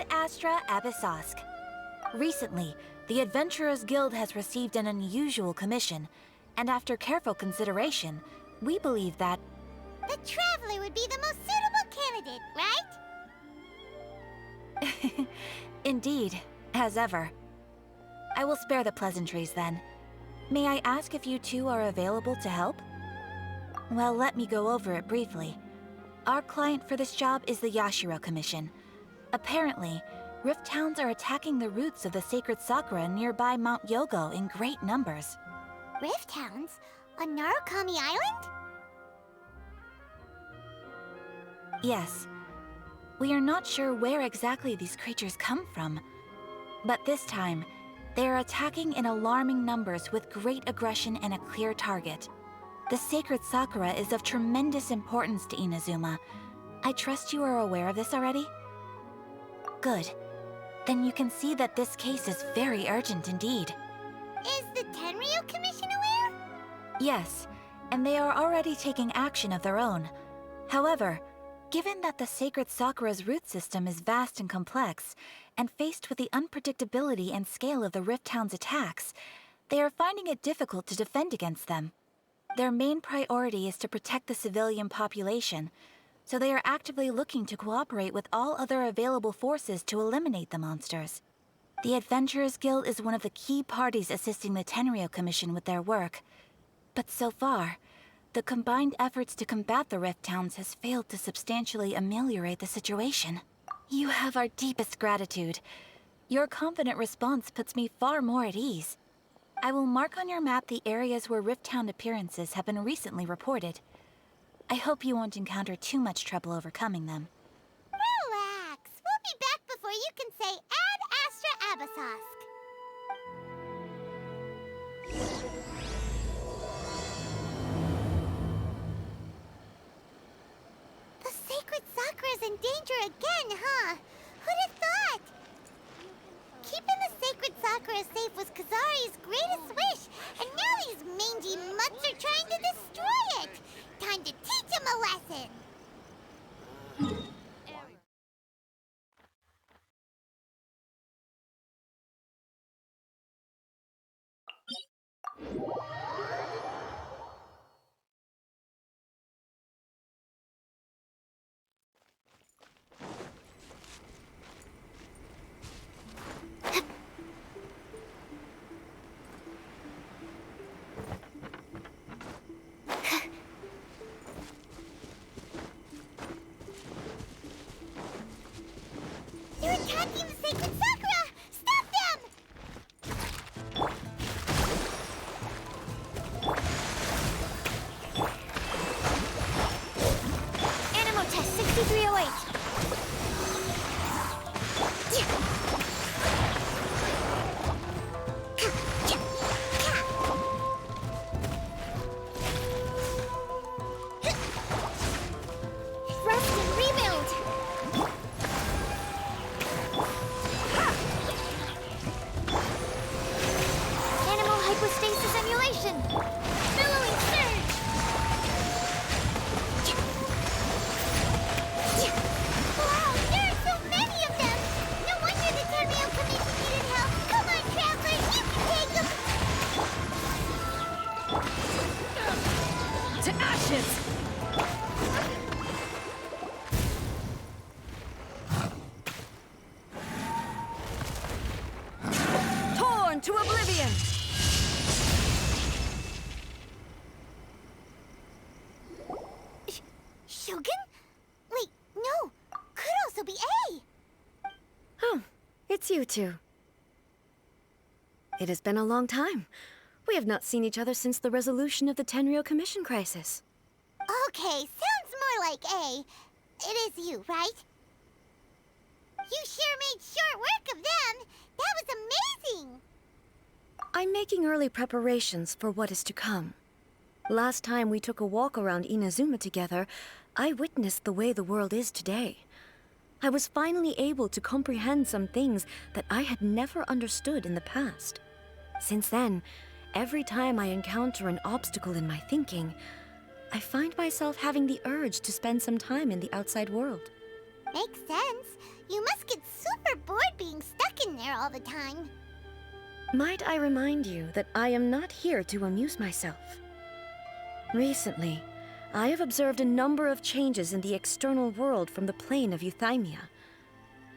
Astra Abyssosque. Recently, the Adventurers Guild has received an unusual commission, and after careful consideration, we believe that... The Traveler would be the most suitable candidate, right? Indeed, as ever. I will spare the pleasantries then. May I ask if you two are available to help? Well, let me go over it briefly. Our client for this job is the Yashiro Commission. Apparently, Rift Towns are attacking the roots of the sacred sakura nearby Mount Yogo in great numbers. Rift Hounds? On Narukami Island? Yes. We are not sure where exactly these creatures come from. But this time, they are attacking in alarming numbers with great aggression and a clear target. The sacred sakura is of tremendous importance to Inazuma. I trust you are aware of this already? Good. Then you can see that this case is very urgent indeed. Is the Tenryu Commission aware? Yes, and they are already taking action of their own. However, given that the sacred sakura's root system is vast and complex, and faced with the unpredictability and scale of the Rift Hound's attacks, they are finding it difficult to defend against them. Their main priority is to protect the civilian population, so they are actively looking to cooperate with all other available forces to eliminate the monsters. The Adventurers Guild is one of the key parties assisting the Tenryu Commission with their work. But so far, the combined efforts to combat the Rift Towns has failed to substantially ameliorate the situation. You have our deepest gratitude. Your confident response puts me far more at ease. I will mark on your map the areas where Rift Town appearances have been recently reported. I hope you won't encounter too much trouble overcoming them. Relax. We'll be back before you can say Ad Astra Abyssosque. The sacred sakura's in danger again, huh? Who'd have thought? Keeping the sacred sakura safe was Kazari's greatest wish, and now these mangy mutts are trying to destroy it! Time to teach him a lesson! They're attacking the sacred sakura! Stop them! Animal test 6308. Rest and rebuild! Animal hypostasis emulation! Billowing surge! Wow, there are so many of them! No wonder the Tenryu Commission needed help! Come on, Traveler, you can take them! To ashes! Torn to oblivion! Shogun? Wait, no! Could also be A! Oh, it's you two. It has been a long time. We have not seen each other since the resolution of the Tenryu Commission crisis. Okay, sounds more like A. It is you, right? You sure made short work of them! That was amazing! I'm making early preparations for what is to come. Last time we took a walk around Inazuma together, I witnessed the way the world is today. I was finally able to comprehend some things that I had never understood in the past. Since then, every time I encounter an obstacle in my thinking, I find myself having the urge to spend some time in the outside world. Makes sense. You must get super bored being stuck in there all the time. Might I remind you that I am not here to amuse myself? Recently, I have observed a number of changes in the external world from the plane of Euthymia.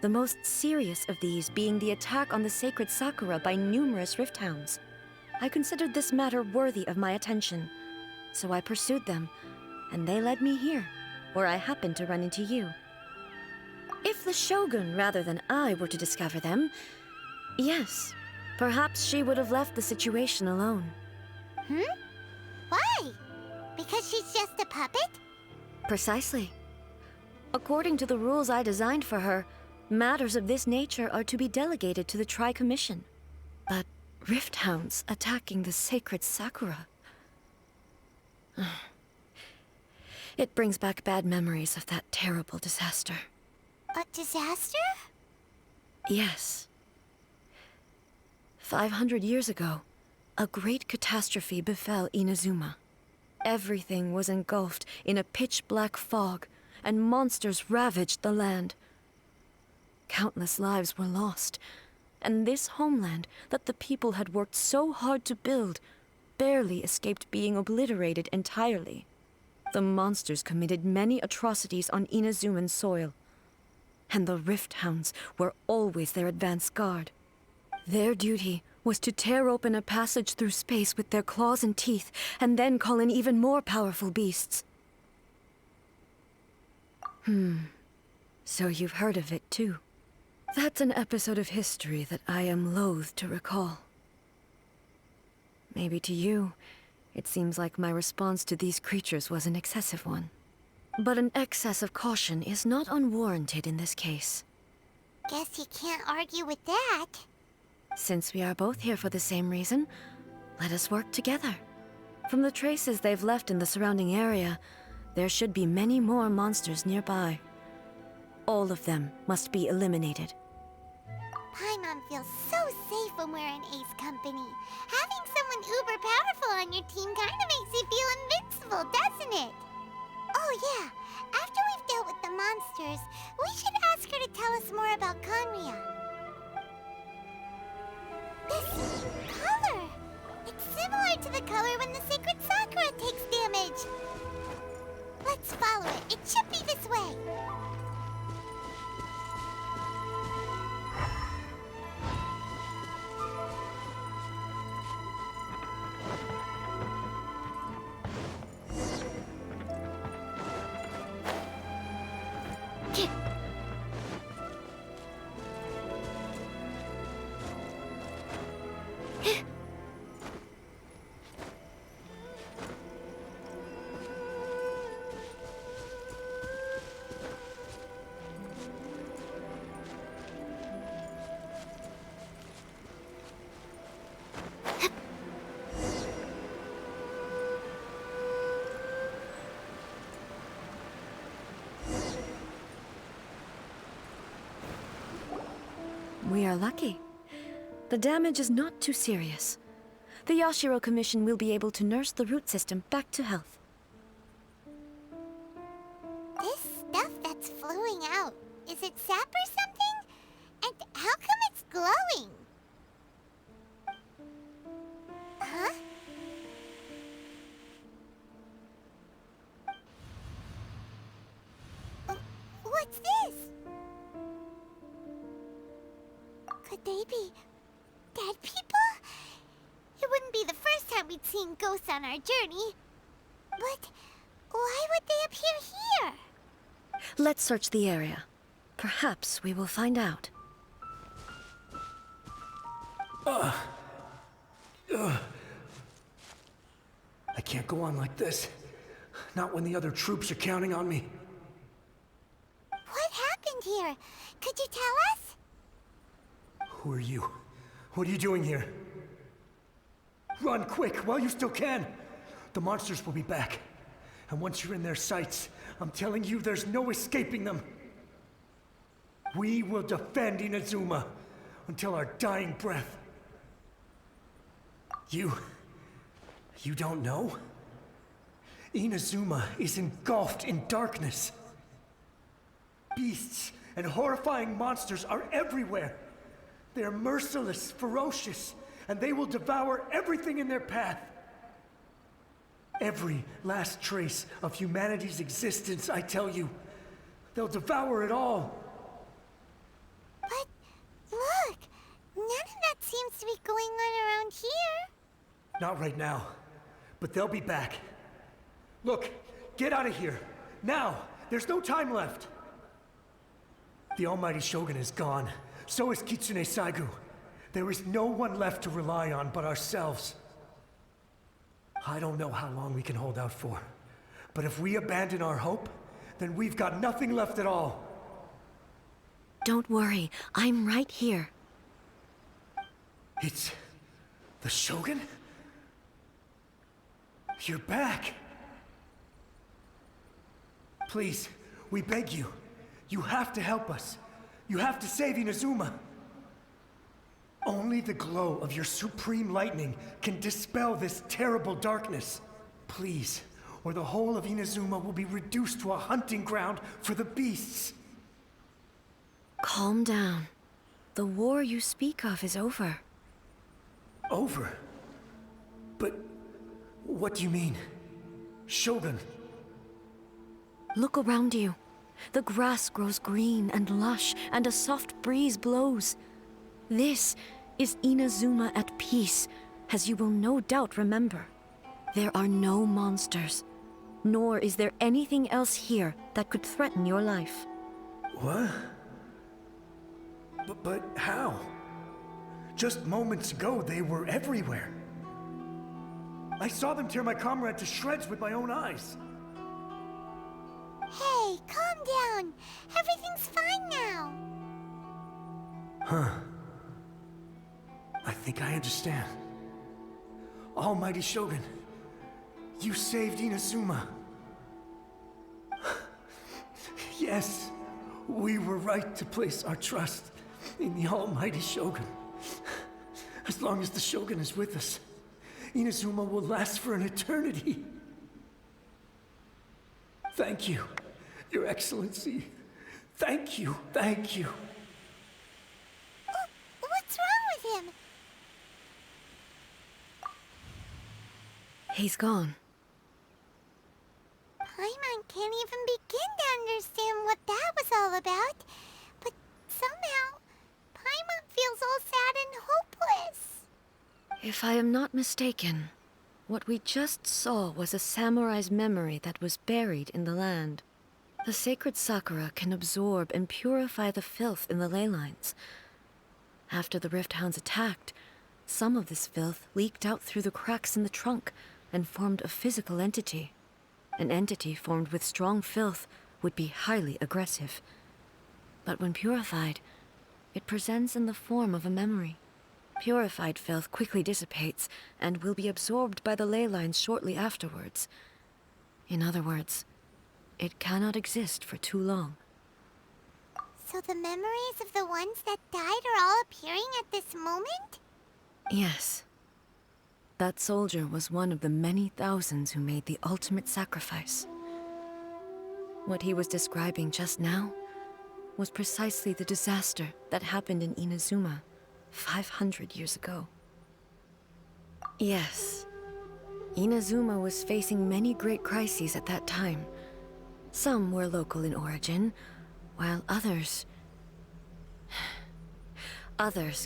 The most serious of these being the attack on the sacred Sakura by numerous rift hounds. I considered this matter worthy of my attention, so I pursued them, and they led me here, where I happened to run into you. If the Shogun rather than I were to discover them, yes, perhaps she would have left the situation alone. Why? Because she's just a puppet? Precisely. According to the rules I designed for her, matters of this nature are to be delegated to the Tri-Commission. But rift hounds attacking the sacred Sakura... It brings back bad memories of that terrible disaster. A disaster? Yes. 500 years ago, a great catastrophe befell Inazuma. Everything was engulfed in a pitch-black fog, and monsters ravaged the land. Countless lives were lost, and this homeland that the people had worked so hard to build barely escaped being obliterated entirely. The monsters committed many atrocities on Inazuman soil, and the Rift Hounds were always their advance guard. Their duty was to tear open a passage through space with their claws and teeth, and then call in even more powerful beasts. So you've heard of it too. That's an episode of history that I am loath to recall. Maybe to you, it seems like my response to these creatures was an excessive one. But an excess of caution is not unwarranted in this case. Guess you can't argue with that. Since we are both here for the same reason, let us work together. From the traces they've left in the surrounding area, there should be many more monsters nearby. All of them must be eliminated. Paimon feels so safe when we're in Ace Company. Having someone uber powerful on your team kinda makes you feel invincible, doesn't it? Oh yeah, after we've dealt with the monsters, we should ask her to tell us more about Conria. This color! It's similar to the color when the sacred Sakura takes damage. Let's follow it. It should be this way. We are lucky. The damage is not too serious. The Yashiro Commission will be able to nurse the root system back to health. This stuff that's flowing out, is it sap or something? And how come it's glowing? Huh? What's this? Could they be dead people? It wouldn't be the first time we'd seen ghosts on our journey. But why would they appear here? Let's search the area. Perhaps we will find out. I can't go on like this. Not when the other troops are counting on me. What happened here? Could you tell us? Who are you? What are you doing here? Run quick, while you still can! The monsters will be back. And once you're in their sights, I'm telling you, there's no escaping them. We will defend Inazuma until our dying breath. You don't know? Inazuma is engulfed in darkness. Beasts and horrifying monsters are everywhere. They're merciless, ferocious, and they will devour everything in their path. Every last trace of humanity's existence, I tell you. They'll devour it all. But look, none of that seems to be going on around here. Not right now, but they'll be back. Look, get out of here. Now! There's no time left! The Almighty Shogun is gone. So is Kitsune Saigu. There is no one left to rely on but ourselves. I don't know how long we can hold out for. But if we abandon our hope, then we've got nothing left at all. Don't worry, I'm right here. It's... the Shogun? You're back! Please, we beg you. You have to help us. You have to save Inazuma. Only the glow of your supreme lightning can dispel this terrible darkness. Please, or the whole of Inazuma will be reduced to a hunting ground for the beasts. Calm down. The war you speak of is over. Over? But what do you mean? Shogun? Look around you. The grass grows green and lush, and a soft breeze blows. This is Inazuma at peace, as you will no doubt remember. There are no monsters, nor is there anything else here that could threaten your life. What? But how? Just moments ago, they were everywhere. I saw them tear my comrade to shreds with my own eyes. Hey, calm down. Everything's fine now. Huh. I think I understand. Almighty Shogun, you saved Inazuma. Yes, we were right to place our trust in the Almighty Shogun. As long as the Shogun is with us, Inazuma will last for an eternity. Thank you, Your Excellency. Thank you, thank you. What's wrong with him? He's gone. Paimon can't even begin to understand what that was all about. But somehow, Paimon feels all sad and hopeless. If I am not mistaken, what we just saw was a samurai's memory that was buried in the land. The sacred sakura can absorb and purify the filth in the ley lines. After the Rift Hounds attacked, some of this filth leaked out through the cracks in the trunk and formed a physical entity. An entity formed with strong filth would be highly aggressive. But when purified, it presents in the form of a memory. Purified filth quickly dissipates and will be absorbed by the ley lines shortly afterwards. In other words, it cannot exist for too long. So the memories of the ones that died are all appearing at this moment? Yes. That soldier was one of the many thousands who made the ultimate sacrifice. What he was describing just now was precisely the disaster that happened in Inazuma 500 years ago. Yes. Inazuma was facing many great crises at that time. Some were local in origin, while others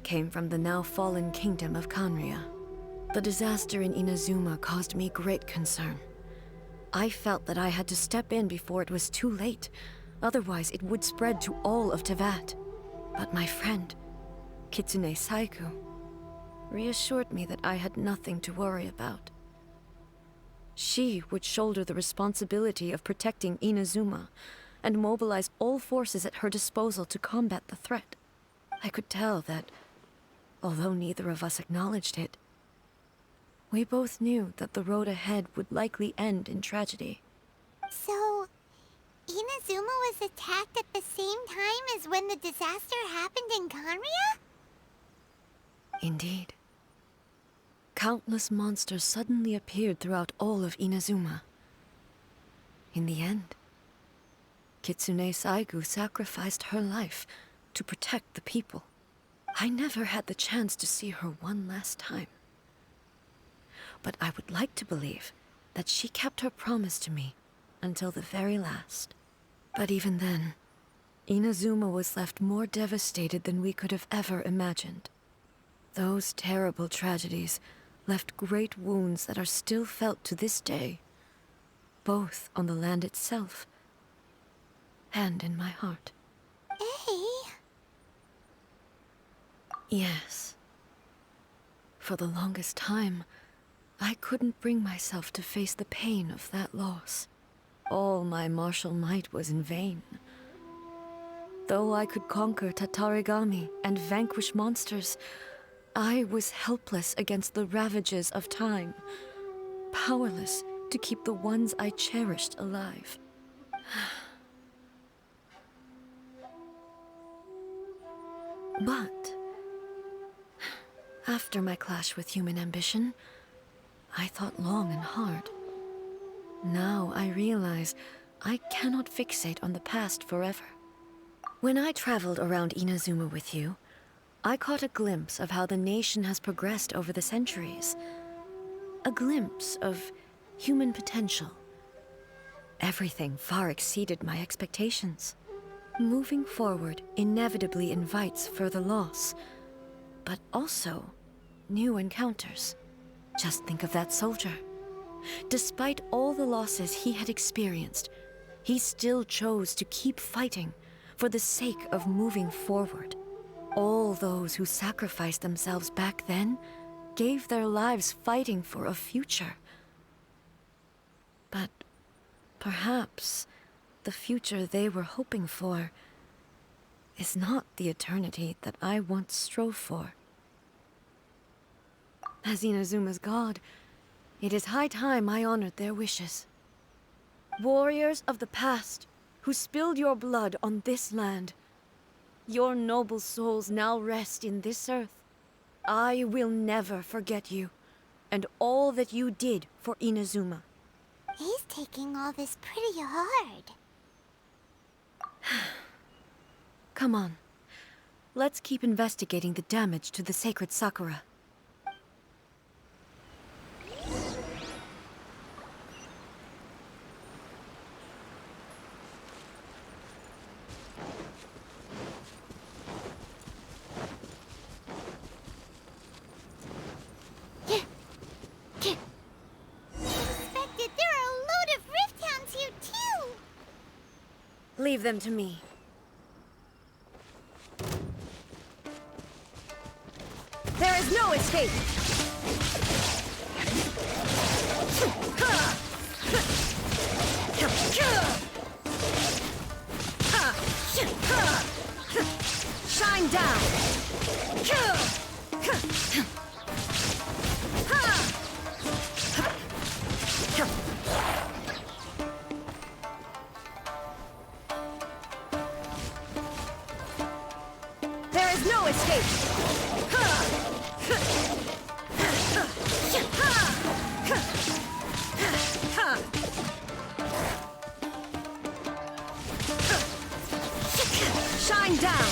came from the now fallen kingdom of Kanria. The disaster in Inazuma caused me great concern. I felt that I had to step in before it was too late, otherwise it would spread to all of Tevat. But my friend, Kitsune Saigu, reassured me that I had nothing to worry about. She would shoulder the responsibility of protecting Inazuma and mobilize all forces at her disposal to combat the threat. I could tell that, although neither of us acknowledged it, we both knew that the road ahead would likely end in tragedy. So, Inazuma was attacked at the same time as when the disaster happened in Kanria? Indeed. Countless monsters suddenly appeared throughout all of Inazuma. In the end, Kitsune Saigu sacrificed her life to protect the people. I never had the chance to see her one last time. But I would like to believe that she kept her promise to me until the very last. But even then, Inazuma was left more devastated than we could have ever imagined. Those terrible tragedies left great wounds that are still felt to this day, both on the land itself and in my heart. Hey. Yes. For the longest time, I couldn't bring myself to face the pain of that loss. All my martial might was in vain. Though I could conquer Tatarigami and vanquish monsters, I was helpless against the ravages of time, powerless to keep the ones I cherished alive. But after my clash with human ambition, I thought long and hard. Now I realize I cannot fixate on the past forever. When I traveled around Inazuma with you, I caught a glimpse of how the nation has progressed over the centuries. A glimpse of human potential. Everything far exceeded my expectations. Moving forward inevitably invites further loss, but also new encounters. Just think of that soldier. Despite all the losses he had experienced, he still chose to keep fighting for the sake of moving forward. All those who sacrificed themselves back then gave their lives fighting for a future. But perhaps the future they were hoping for is not the eternity that I once strove for. As Inazuma's god, it is high time I honored their wishes. Warriors of the past, who spilled your blood on this land, your noble souls now rest in this earth. I will never forget you, and all that you did for Inazuma. He's taking all this pretty hard. Come on. Let's keep investigating the damage to the sacred Sakura. Leave them to me. There is no escape! Shine down! There is no escape! Shine down!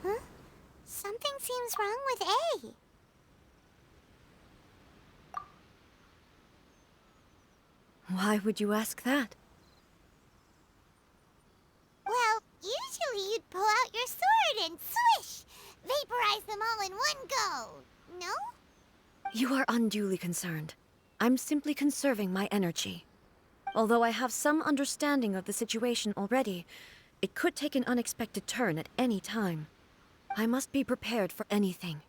Huh? Something seems wrong with A. Why would you ask that? Well, usually you'd pull out your sword and swish! Vaporize them all in one go, no? You are unduly concerned. I'm simply conserving my energy. Although I have some understanding of the situation already, it could take an unexpected turn at any time. I must be prepared for anything.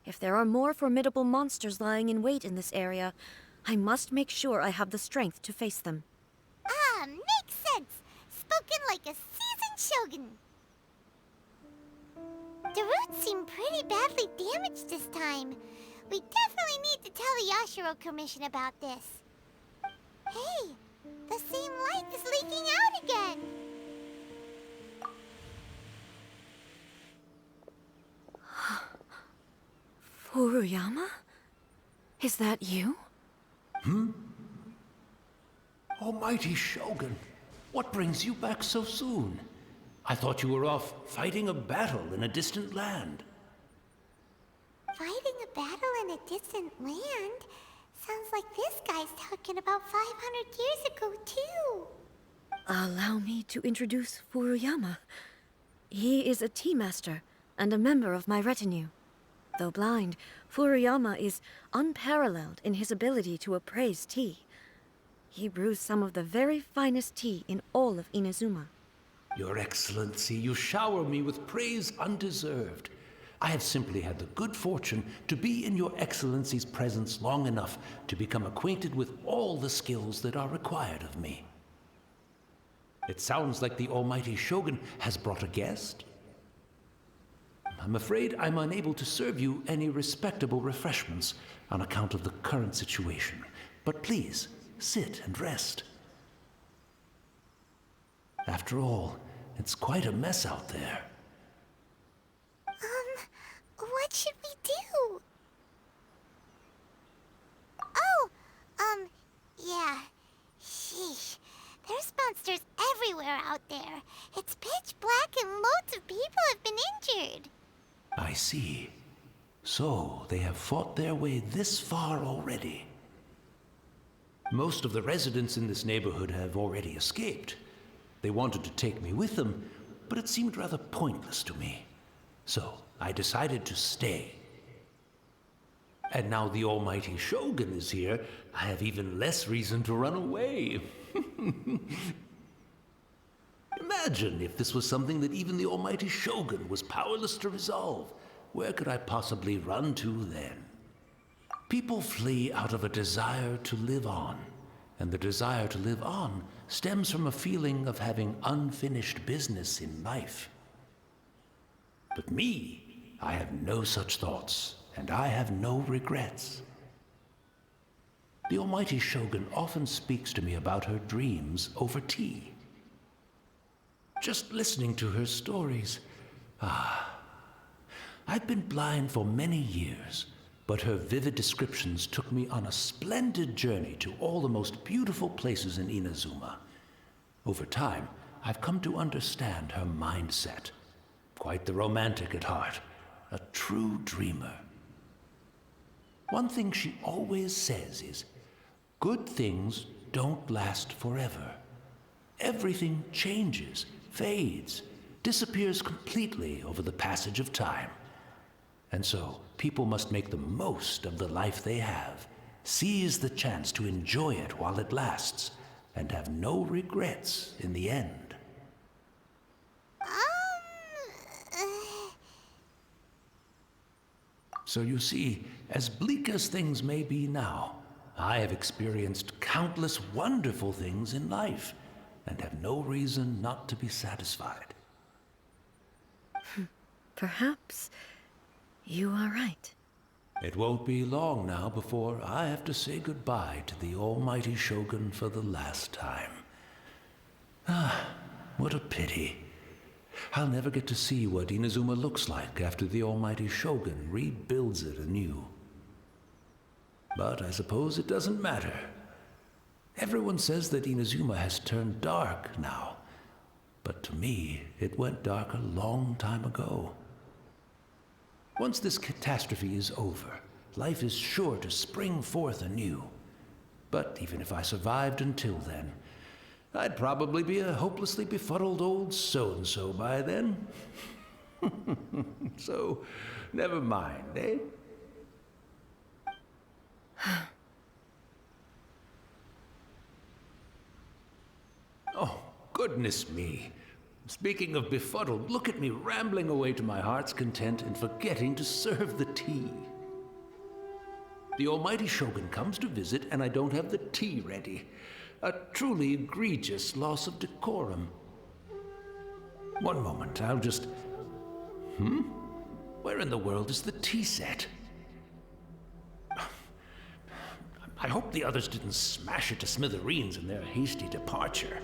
If there are more formidable monsters lying in wait in this area, I must make sure I have the strength to face them. Ah, makes sense! Spoken like a seasoned shogun. The roots seem pretty badly damaged this time. We definitely need to tell the Yashiro Commission about this. Hey, The same light is leaking out again. Furuyama? Is that you? Almighty Shogun, what brings you back so soon? I thought you were off fighting a battle in a distant land. Fighting a battle in a distant land? Sounds like this guy's talking about 500 years ago, too. Allow me to introduce Furuyama. He is a tea master and a member of my retinue. Though blind, Furuyama is unparalleled in his ability to appraise tea. He brews some of the very finest tea in all of Inazuma. Your Excellency, you shower me with praise undeserved. I have simply had the good fortune to be in your Excellency's presence long enough to become acquainted with all the skills that are required of me. It sounds like the Almighty Shogun has brought a guest. I'm afraid I'm unable to serve you any respectable refreshments on account of the current situation. But please, sit and rest. After all, it's quite a mess out there. What should we do? Yeah. Sheesh. There's monsters everywhere out there. It's pitch black and loads of people have been injured. I see. So, they have fought their way this far already. Most of the residents in this neighborhood have already escaped. They wanted to take me with them, but it seemed rather pointless to me. So, I decided to stay. And now the Almighty Shogun is here, I have even less reason to run away. Imagine if this was something that even the Almighty Shogun was powerless to resolve. Where could I possibly run to then? People flee out of a desire to live on, and the desire to live on stems from a feeling of having unfinished business in life. But me, I have no such thoughts, and I have no regrets. The Almighty Shogun often speaks to me about her dreams over tea. Just listening to her stories, I've been blind for many years, but her vivid descriptions took me on a splendid journey to all the most beautiful places in Inazuma. Over time, I've come to understand her mindset. Quite the romantic at heart, a true dreamer. One thing she always says is, good things don't last forever. Everything changes, fades, disappears completely over the passage of time. And so, people must make the most of the life they have, seize the chance to enjoy it while it lasts, and have no regrets in the end. So you see, as bleak as things may be now, I have experienced countless wonderful things in life, and have no reason not to be satisfied. Perhaps you are right. It won't be long now before I have to say goodbye to the Almighty Shogun for the last time. What a pity. I'll never get to see what Inazuma looks like after the Almighty Shogun rebuilds it anew. But I suppose it doesn't matter. Everyone says that Inazuma has turned dark now, but to me, it went dark a long time ago. Once this catastrophe is over, life is sure to spring forth anew. But even if I survived until then, I'd probably be a hopelessly befuddled old so-and-so by then. So, never mind, eh? Oh, goodness me. Speaking of befuddled, look at me rambling away to my heart's content and forgetting to serve the tea. The Almighty Shogun comes to visit and I don't have the tea ready. A truly egregious loss of decorum. One moment, I'll just... Where in the world is the tea set? I hope the others didn't smash it to smithereens in their hasty departure.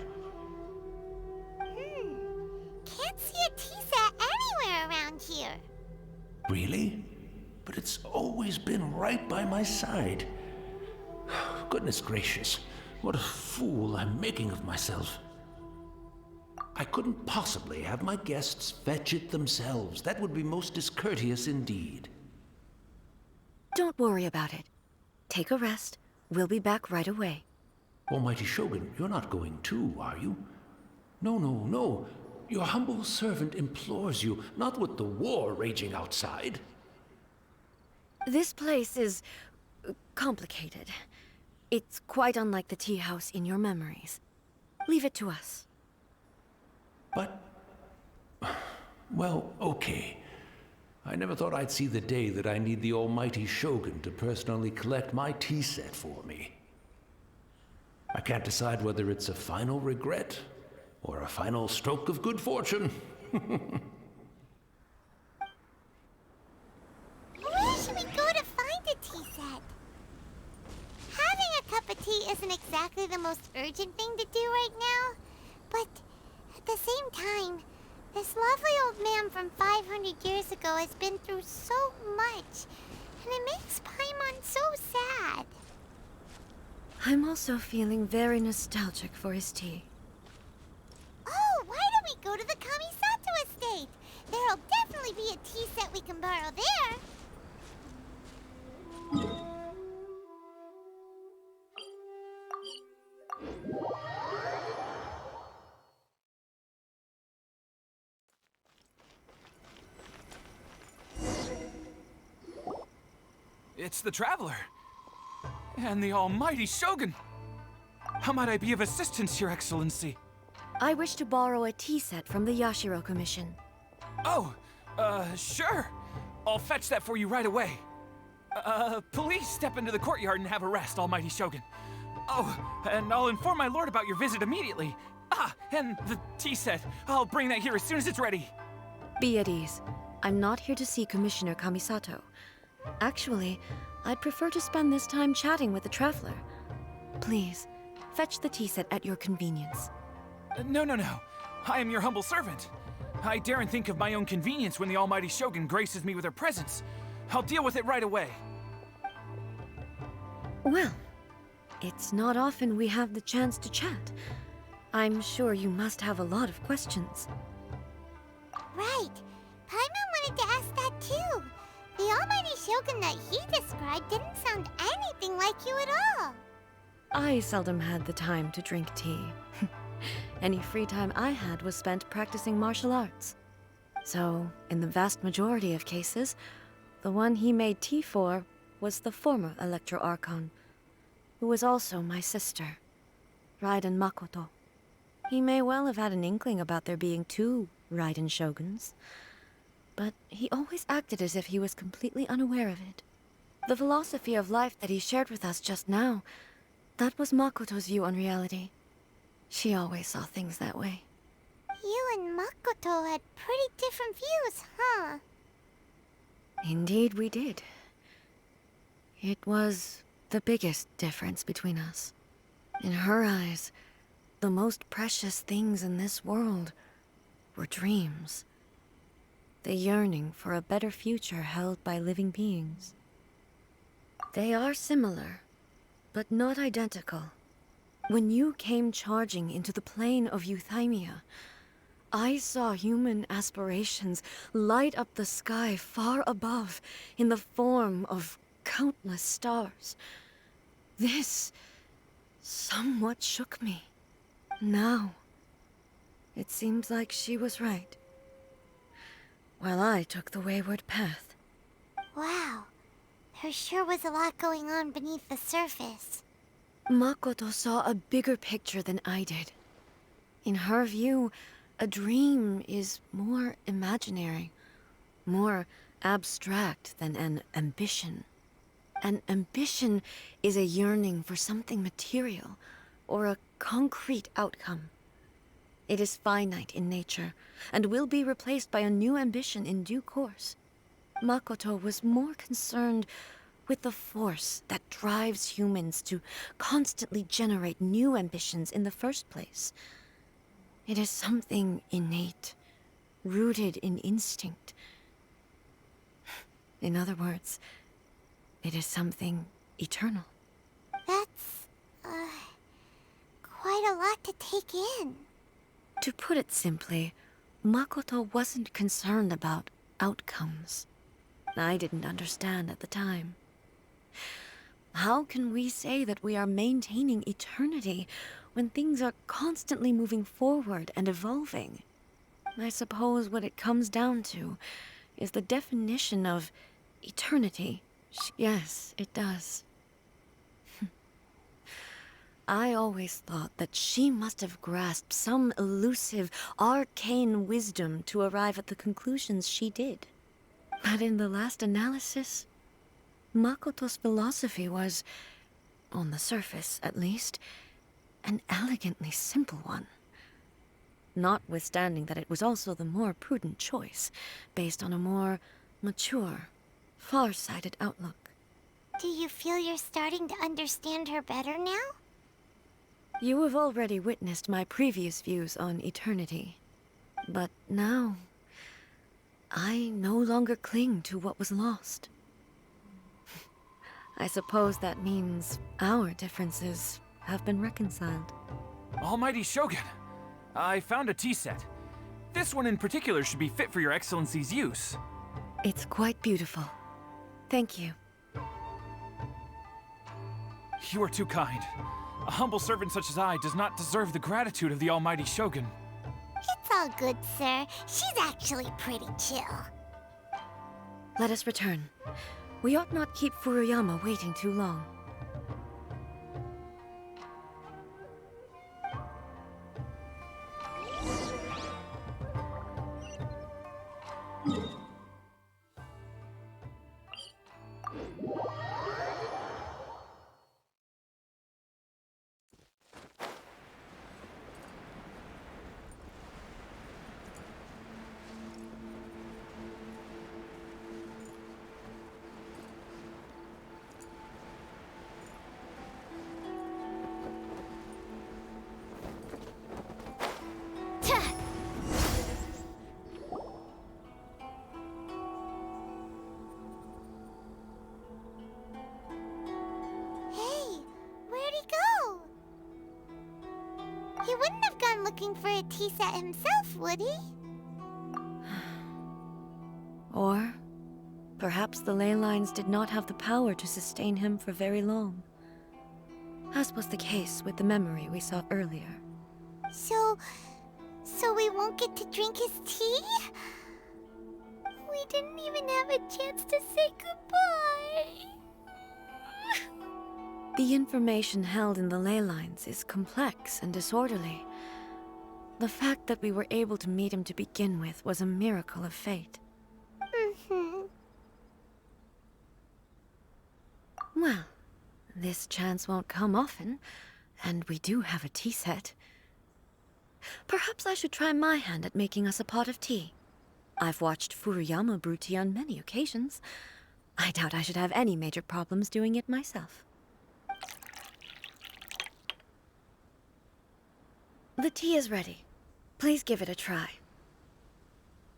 Can't see a tea set anywhere around here. Really? But it's always been right by my side. Goodness gracious, what a fool I'm making of myself. I couldn't possibly have my guests fetch it themselves. That would be most discourteous indeed. Don't worry about it. Take a rest. We'll be back right away. Almighty Shogun, you're not going too, are you? No, no, no. Your humble servant implores you, not with the war raging outside. This place is complicated. It's quite unlike the tea house in your memories. Leave it to us. But... well, okay. I never thought I'd see the day that I need the almighty Shogun to personally collect my tea set for me. I can't decide whether it's a final regret or a final stroke of good fortune. Where should we go to find a tea set? Having a cup of tea isn't exactly the most urgent thing to do right now, but at the same time, this lovely old man from 500 years ago has been through so much, and it makes Paimon so sad. I'm also feeling very nostalgic for his tea. Oh, why don't we go to the Kamisato estate? There'll definitely be a tea set we can borrow there. It's the Traveler. And the almighty Shogun. How might I be of assistance, Your Excellency? I wish to borrow a tea set from the Yashiro Commission. Oh, sure. I'll fetch that for you right away. Please step into the courtyard and have a rest, almighty Shogun. Oh, and I'll inform my lord about your visit immediately. Ah, and the tea set. I'll bring that here as soon as it's ready. Be at ease. I'm not here to see Commissioner Kamisato. Actually, I'd prefer to spend this time chatting with the Traveler. Please, fetch the tea set at your convenience. No. I am your humble servant. I daren't think of my own convenience when the almighty Shogun graces me with her presence. I'll deal with it right away. Well, it's not often we have the chance to chat. I'm sure you must have a lot of questions. Right. Paimon wanted to ask that too. The almighty Shogun that he described didn't sound anything like you at all. I seldom had the time to drink tea. Any free time I had was spent practicing martial arts. So, in the vast majority of cases, the one he made tea for was the former Electro Archon, who was also my sister, Raidan Makoto. He may well have had an inkling about there being two Raidan Shoguns, but he always acted as if he was completely unaware of it. The philosophy of life that he shared with us just now, that was Makoto's view on reality. She always saw things that way. You and Makoto had pretty different views, huh? Indeed we did. It was the biggest difference between us. In her eyes, the most precious things in this world were dreams. The yearning for a better future held by living beings. They are similar, but not identical. When you came charging into the plane of Euthymia, I saw human aspirations light up the sky far above in the form of countless stars. This somewhat shook me. Now, it seems like she was right, while I took the wayward path. Wow. There sure was a lot going on beneath the surface. Makoto saw a bigger picture than I did. In her view, a dream is more imaginary, more abstract than an ambition. An ambition is a yearning for something material, or a concrete outcome. It is finite in nature, and will be replaced by a new ambition in due course. Makoto was more concerned with the force that drives humans to constantly generate new ambitions in the first place. It is something innate, rooted in instinct. In other words, it is something eternal. That's, quite a lot to take in. To put it simply, Makoto wasn't concerned about outcomes. I didn't understand at the time. How can we say that we are maintaining eternity when things are constantly moving forward and evolving? I suppose what it comes down to is the definition of eternity. Yes, it does. I always thought that she must have grasped some elusive, arcane wisdom to arrive at the conclusions she did. But in the last analysis, Makoto's philosophy was, on the surface at least, an elegantly simple one. Notwithstanding that it was also the more prudent choice, based on a more mature, far-sighted outlook. Do you feel you're starting to understand her better now? You have already witnessed my previous views on eternity. But now, I no longer cling to what was lost. I suppose that means our differences have been reconciled. Almighty Shogun, I found a tea set. This one in particular should be fit for your Excellency's use. It's quite beautiful. Thank you. You are too kind. A humble servant such as I does not deserve the gratitude of the Almighty Shogun. It's all good, sir. She's actually pretty chill. Let us return. We ought not keep Furuyama waiting too long. Hey, where'd he go? He wouldn't have gone looking for a tea set himself, would he? Or perhaps the ley lines did not have the power to sustain him for very long, as was the case with the memory we saw earlier. So we won't get to drink his tea? We didn't even have a chance to say goodbye. The information held in the ley lines is complex and disorderly. The fact that we were able to meet him to begin with was a miracle of fate. Well, this chance won't come often, and we do have a tea set. Perhaps I should try my hand at making us a pot of tea. I've watched Furuyama brew tea on many occasions. I doubt I should have any major problems doing it myself. The tea is ready. Please give it a try.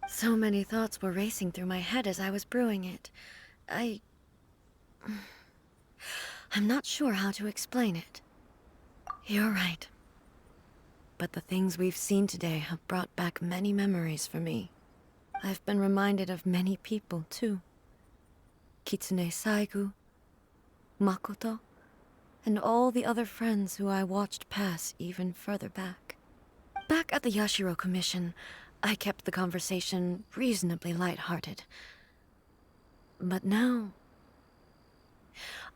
So many thoughts were racing through my head as I was brewing it. I'm not sure how to explain it. You're right. But the things we've seen today have brought back many memories for me. I've been reminded of many people, too. Kitsune Saigu, Makoto, and all the other friends who I watched pass even further back. Back at the Yashiro Commission, I kept the conversation reasonably lighthearted. But now,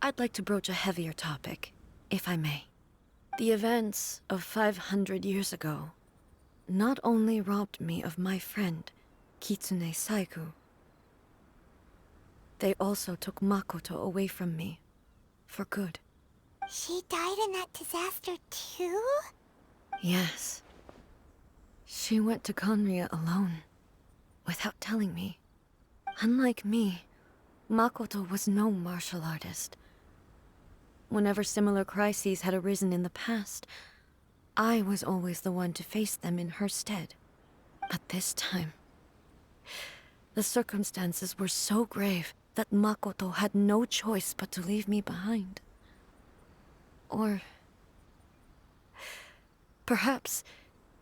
I'd like to broach a heavier topic, if I may. The events of 500 years ago not only robbed me of my friend, Kitsune Saigu, they also took Makoto away from me, for good. She died in that disaster too? Yes. She went to Conria alone, without telling me. Unlike me, Makoto was no martial artist. Whenever similar crises had arisen in the past, I was always the one to face them in her stead. But this time, the circumstances were so grave that Makoto had no choice but to leave me behind. Or perhaps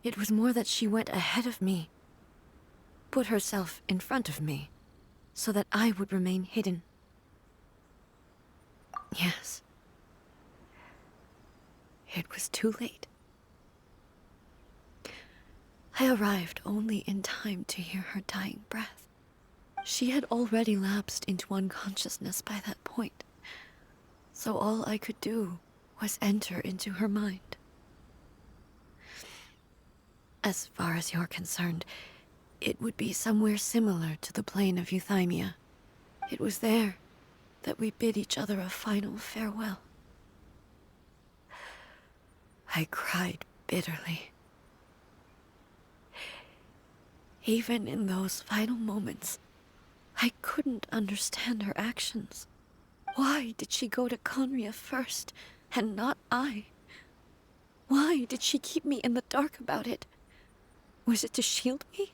it was more that she went ahead of me, put herself in front of me, so that I would remain hidden. Yes. It was too late. I arrived only in time to hear her dying breath. She had already lapsed into unconsciousness by that point, so all I could do was enter into her mind. As far as you're concerned, it would be somewhere similar to the plane of Euthymia. It was there that we bid each other a final farewell. I cried bitterly. Even in those final moments, I couldn't understand her actions. Why did she go to Conria first, and not I? Why did she keep me in the dark about it? Was it to shield me?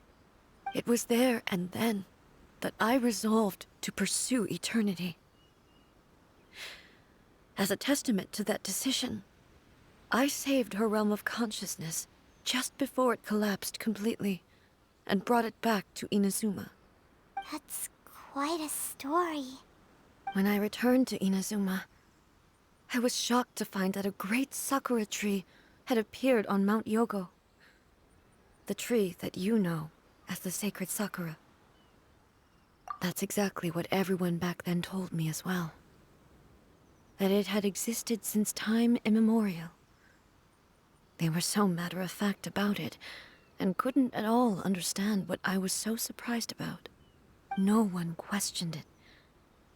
It was there and then that I resolved to pursue eternity. As a testament to that decision, I saved her realm of consciousness just before it collapsed completely, and brought it back to Inazuma. That's quite a story. When I returned to Inazuma, I was shocked to find that a great sakura tree had appeared on Mount Yogo. The tree that you know as the sacred sakura. That's exactly what everyone back then told me as well. That it had existed since time immemorial. They were so matter-of-fact about it, and couldn't at all understand what I was so surprised about. No one questioned it.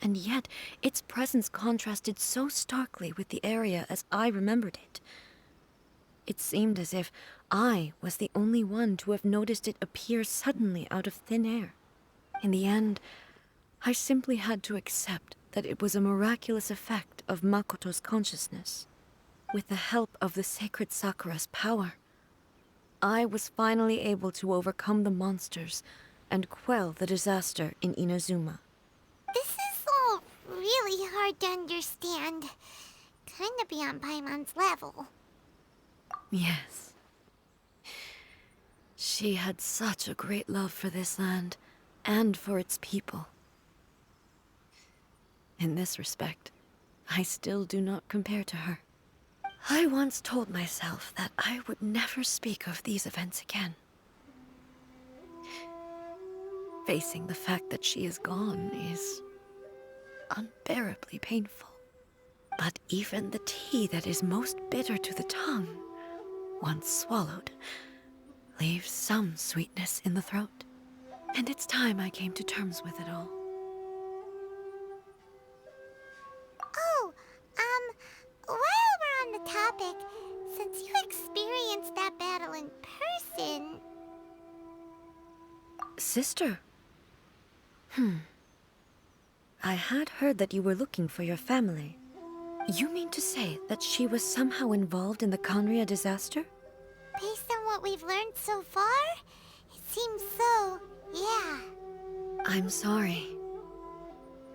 And yet, its presence contrasted so starkly with the area as I remembered it. It seemed as if I was the only one to have noticed it appear suddenly out of thin air. In the end, I simply had to accept that it was a miraculous effect of Makoto's consciousness. With the help of the sacred Sakura's power, I was finally able to overcome the monsters and quell the disaster in Inazuma. This is all really hard to understand. Kinda beyond Paimon's level. Yes. She had such a great love for this land, and for its people. In this respect, I still do not compare to her. I once told myself that I would never speak of these events again. Facing the fact that she is gone is unbearably painful. But even the tea that is most bitter to the tongue, once swallowed, leaves some sweetness in the throat. And it's time I came to terms with it all. Oh, while we're on the topic, since you experienced that battle in person... Sister? I had heard that you were looking for your family. You mean to say that she was somehow involved in the Conria disaster? Based on what we've learned so far, it seems so, yeah. I'm sorry.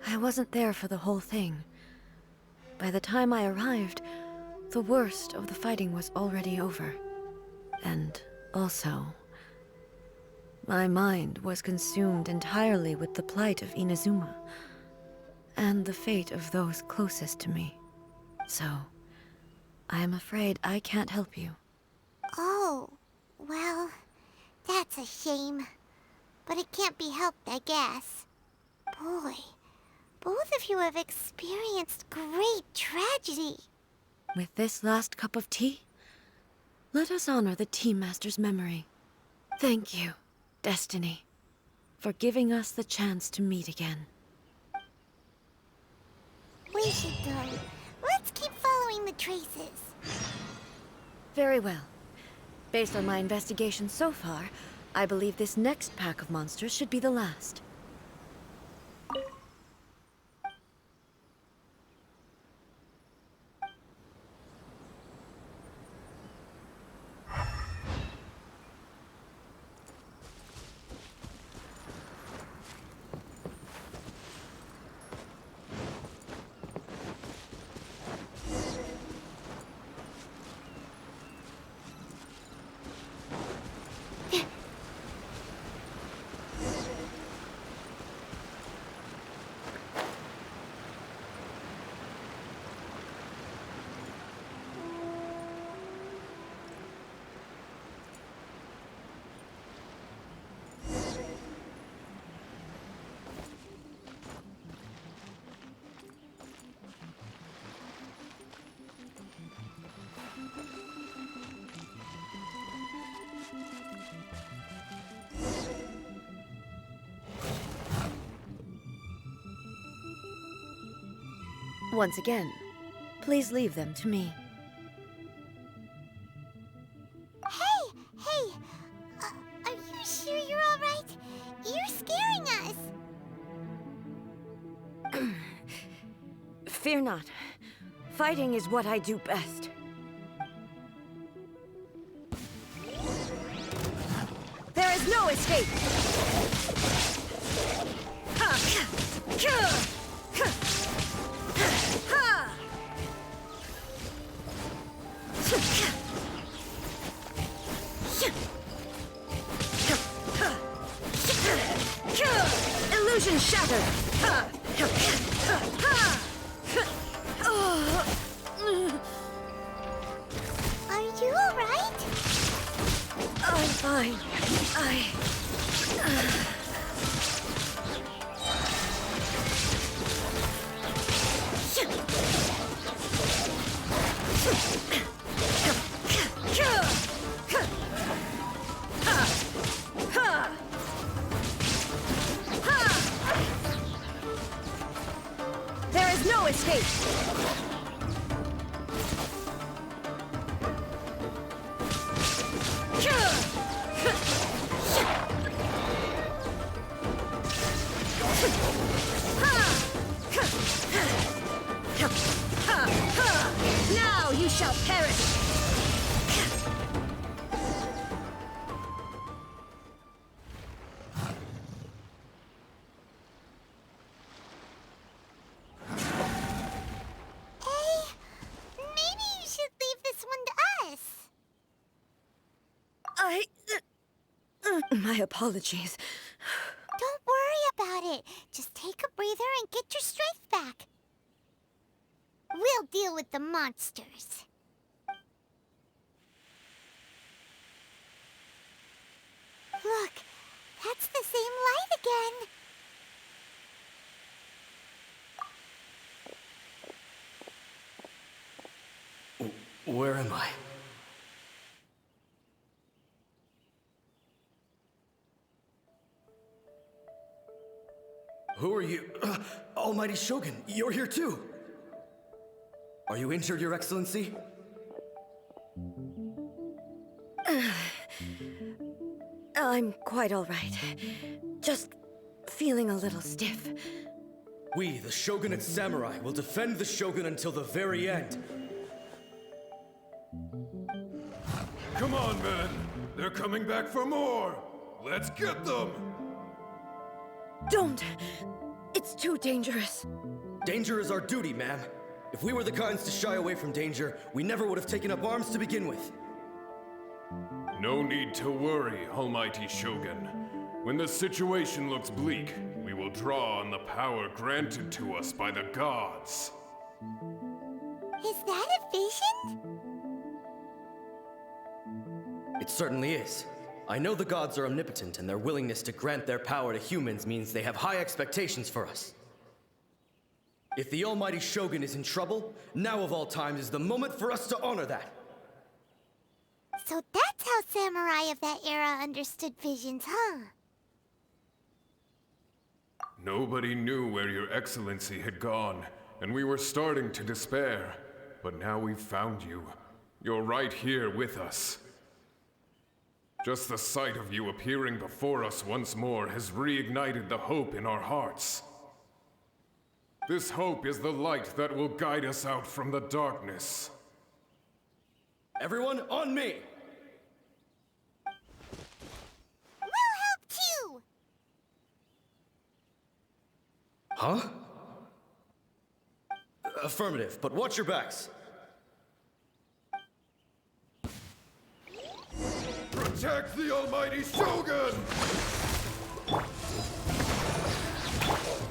I wasn't there for the whole thing. By the time I arrived, the worst of the fighting was already over. And also, my mind was consumed entirely with the plight of Inazuma, and the fate of those closest to me. So, I am afraid I can't help you. Oh, well, that's a shame. But it can't be helped, I guess. Boy, both of you have experienced great tragedy. With this last cup of tea, let us honor the Tea Master's memory. Thank you, Destiny, for giving us the chance to meet again. We should go. Let's keep following the traces. Very well. Based on my investigation so far, I believe this next pack of monsters should be the last. Once again, please leave them to me. Hey! Are you sure you're all right? You're scaring us. Fear not. Fighting is what I do best. There is no escape! Illusion shattered! Are you all right? I'm fine. There is no escape! Now you shall perish! Maybe you should leave this one to us. My apologies. Don't worry about it. Just take a breather and get your strength back. We'll deal with the monsters. Look, that's the same light again. Where am I? Who are you? Almighty Shogun, you're here too! Are you injured, Your Excellency? I'm quite all right. Just feeling a little stiff. We, the Shogunate Samurai, will defend the Shogun until the very end. Come on, men! They're coming back for more! Let's get them! Don't! It's too dangerous. Danger is our duty, ma'am. If we were the kinds to shy away from danger, we never would have taken up arms to begin with. No need to worry, Almighty Shogun. When the situation looks bleak, we will draw on the power granted to us by the gods. Is that a vision? It certainly is. I know the gods are omnipotent, and their willingness to grant their power to humans means they have high expectations for us. If the Almighty Shogun is in trouble, now of all times is the moment for us to honor that. So that's how samurai of that era understood visions, huh? Nobody knew where Your Excellency had gone, and we were starting to despair. But now we've found you. You're right here with us. Just the sight of you appearing before us once more has reignited the hope in our hearts. This hope is the light that will guide us out from the darkness. Everyone, on me! We'll help too! Huh? Affirmative, but watch your backs. Protect the Almighty Shogun!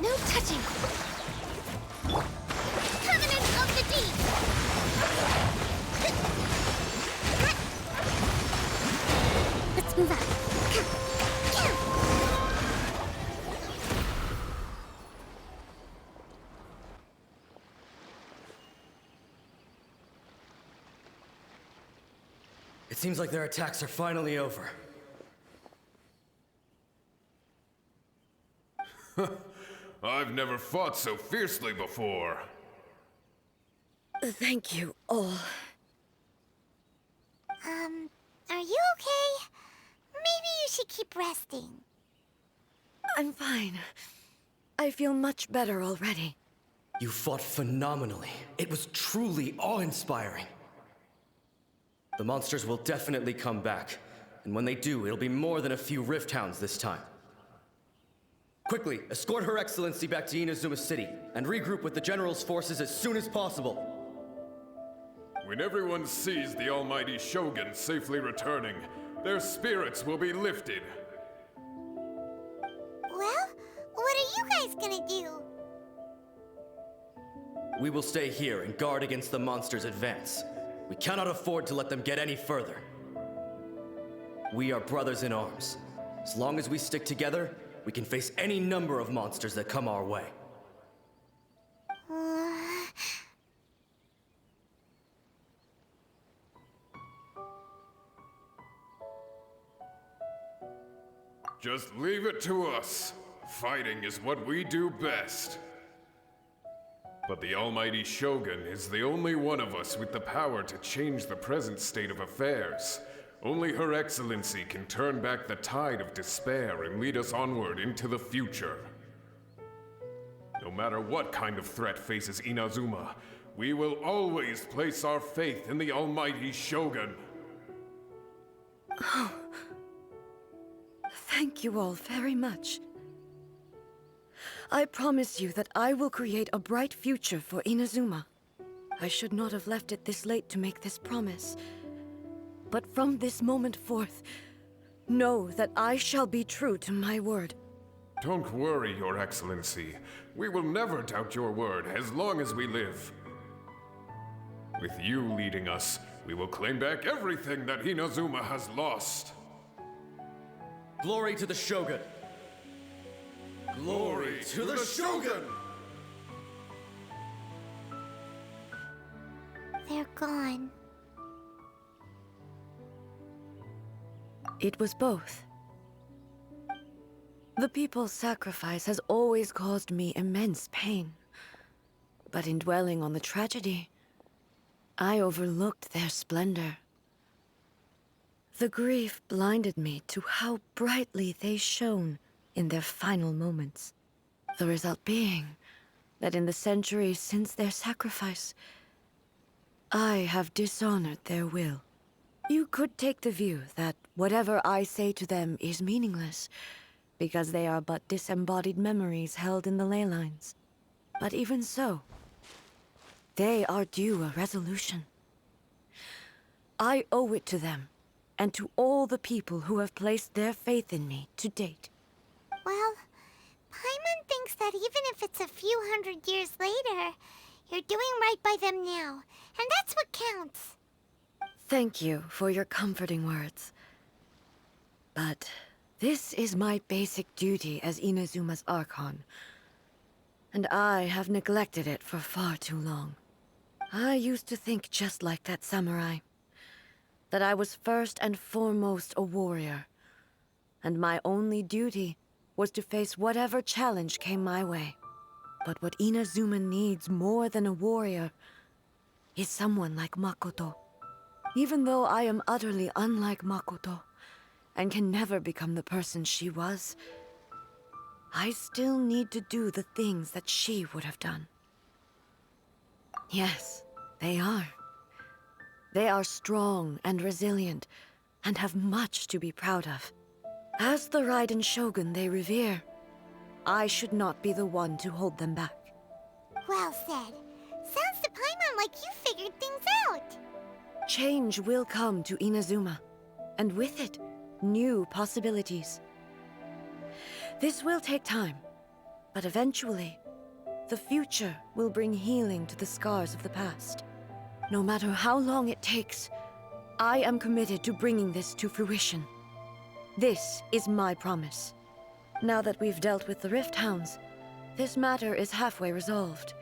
No touching! Covenant of the Deep! Let's move out. It seems like their attacks are finally over. I've never fought so fiercely before. Thank you all. Are you okay? Maybe you should keep resting. I'm fine. I feel much better already. You fought phenomenally. It was truly awe-inspiring. The monsters will definitely come back. And when they do, it'll be more than a few Rift Hounds this time. Quickly, escort Her Excellency back to Inazuma City, and regroup with the General's forces as soon as possible. When everyone sees the almighty Shogun safely returning, their spirits will be lifted. Well, what are you guys gonna do? We will stay here and guard against the monsters' advance. We cannot afford to let them get any further. We are brothers in arms. As long as we stick together, we can face any number of monsters that come our way. Just leave it to us. Fighting is what we do best. But the almighty Shogun is the only one of us with the power to change the present state of affairs. Only Her Excellency can turn back the tide of despair and lead us onward into the future. No matter what kind of threat faces Inazuma, we will always place our faith in the almighty Shogun. Oh. Thank you all very much. I promise you that I will create a bright future for Inazuma. I should not have left it this late to make this promise. But from this moment forth, know that I shall be true to my word. Don't worry, Your Excellency. We will never doubt your word as long as we live. With you leading us, we will claim back everything that Inazuma has lost. Glory to the Shogun! Glory to the Shogun! They're gone. It was both. The people's sacrifice has always caused me immense pain. But in dwelling on the tragedy, I overlooked their splendor. The grief blinded me to how brightly they shone in their final moments. The result being that in the centuries since their sacrifice, I have dishonored their will. You could take the view that whatever I say to them is meaningless, because they are but disembodied memories held in the ley lines. But even so, they are due a resolution. I owe it to them, and to all the people who have placed their faith in me to date. Well, Paimon thinks that even if it's a few hundred years later, you're doing right by them now, and that's what counts. Thank you for your comforting words. But this is my basic duty as Inazuma's Archon, and I have neglected it for far too long. I used to think just like that samurai, that I was first and foremost a warrior, and my only duty was to face whatever challenge came my way. But what Inazuma needs more than a warrior is someone like Makoto. Even though I am utterly unlike Makoto, and can never become the person she was, I still need to do the things that she would have done. Yes, they are. They are strong and resilient, and have much to be proud of. As the Raiden Shogun they revere, I should not be the one to hold them back. Well said. Sounds to Paimon like you figured things out. Change will come to Inazuma, and with it, new possibilities. This will take time, but eventually, the future will bring healing to the scars of the past. No matter how long it takes, I am committed to bringing this to fruition. This is my promise. Now that we've dealt with the Rift Hounds, this matter is halfway resolved.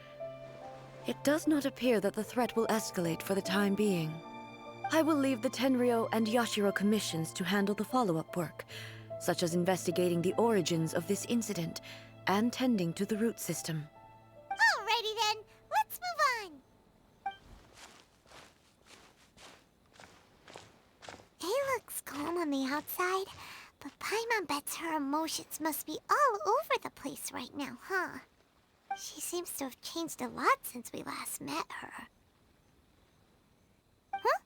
It does not appear that the threat will escalate for the time being. I will leave the Tenryo and Yashiro commissions to handle the follow-up work, such as investigating the origins of this incident and tending to the root system. Alrighty then, let's move on. calm on the outside, but Paimon bets her emotions must be all over the place right now, huh? She seems to have changed a lot since we last met her. Huh?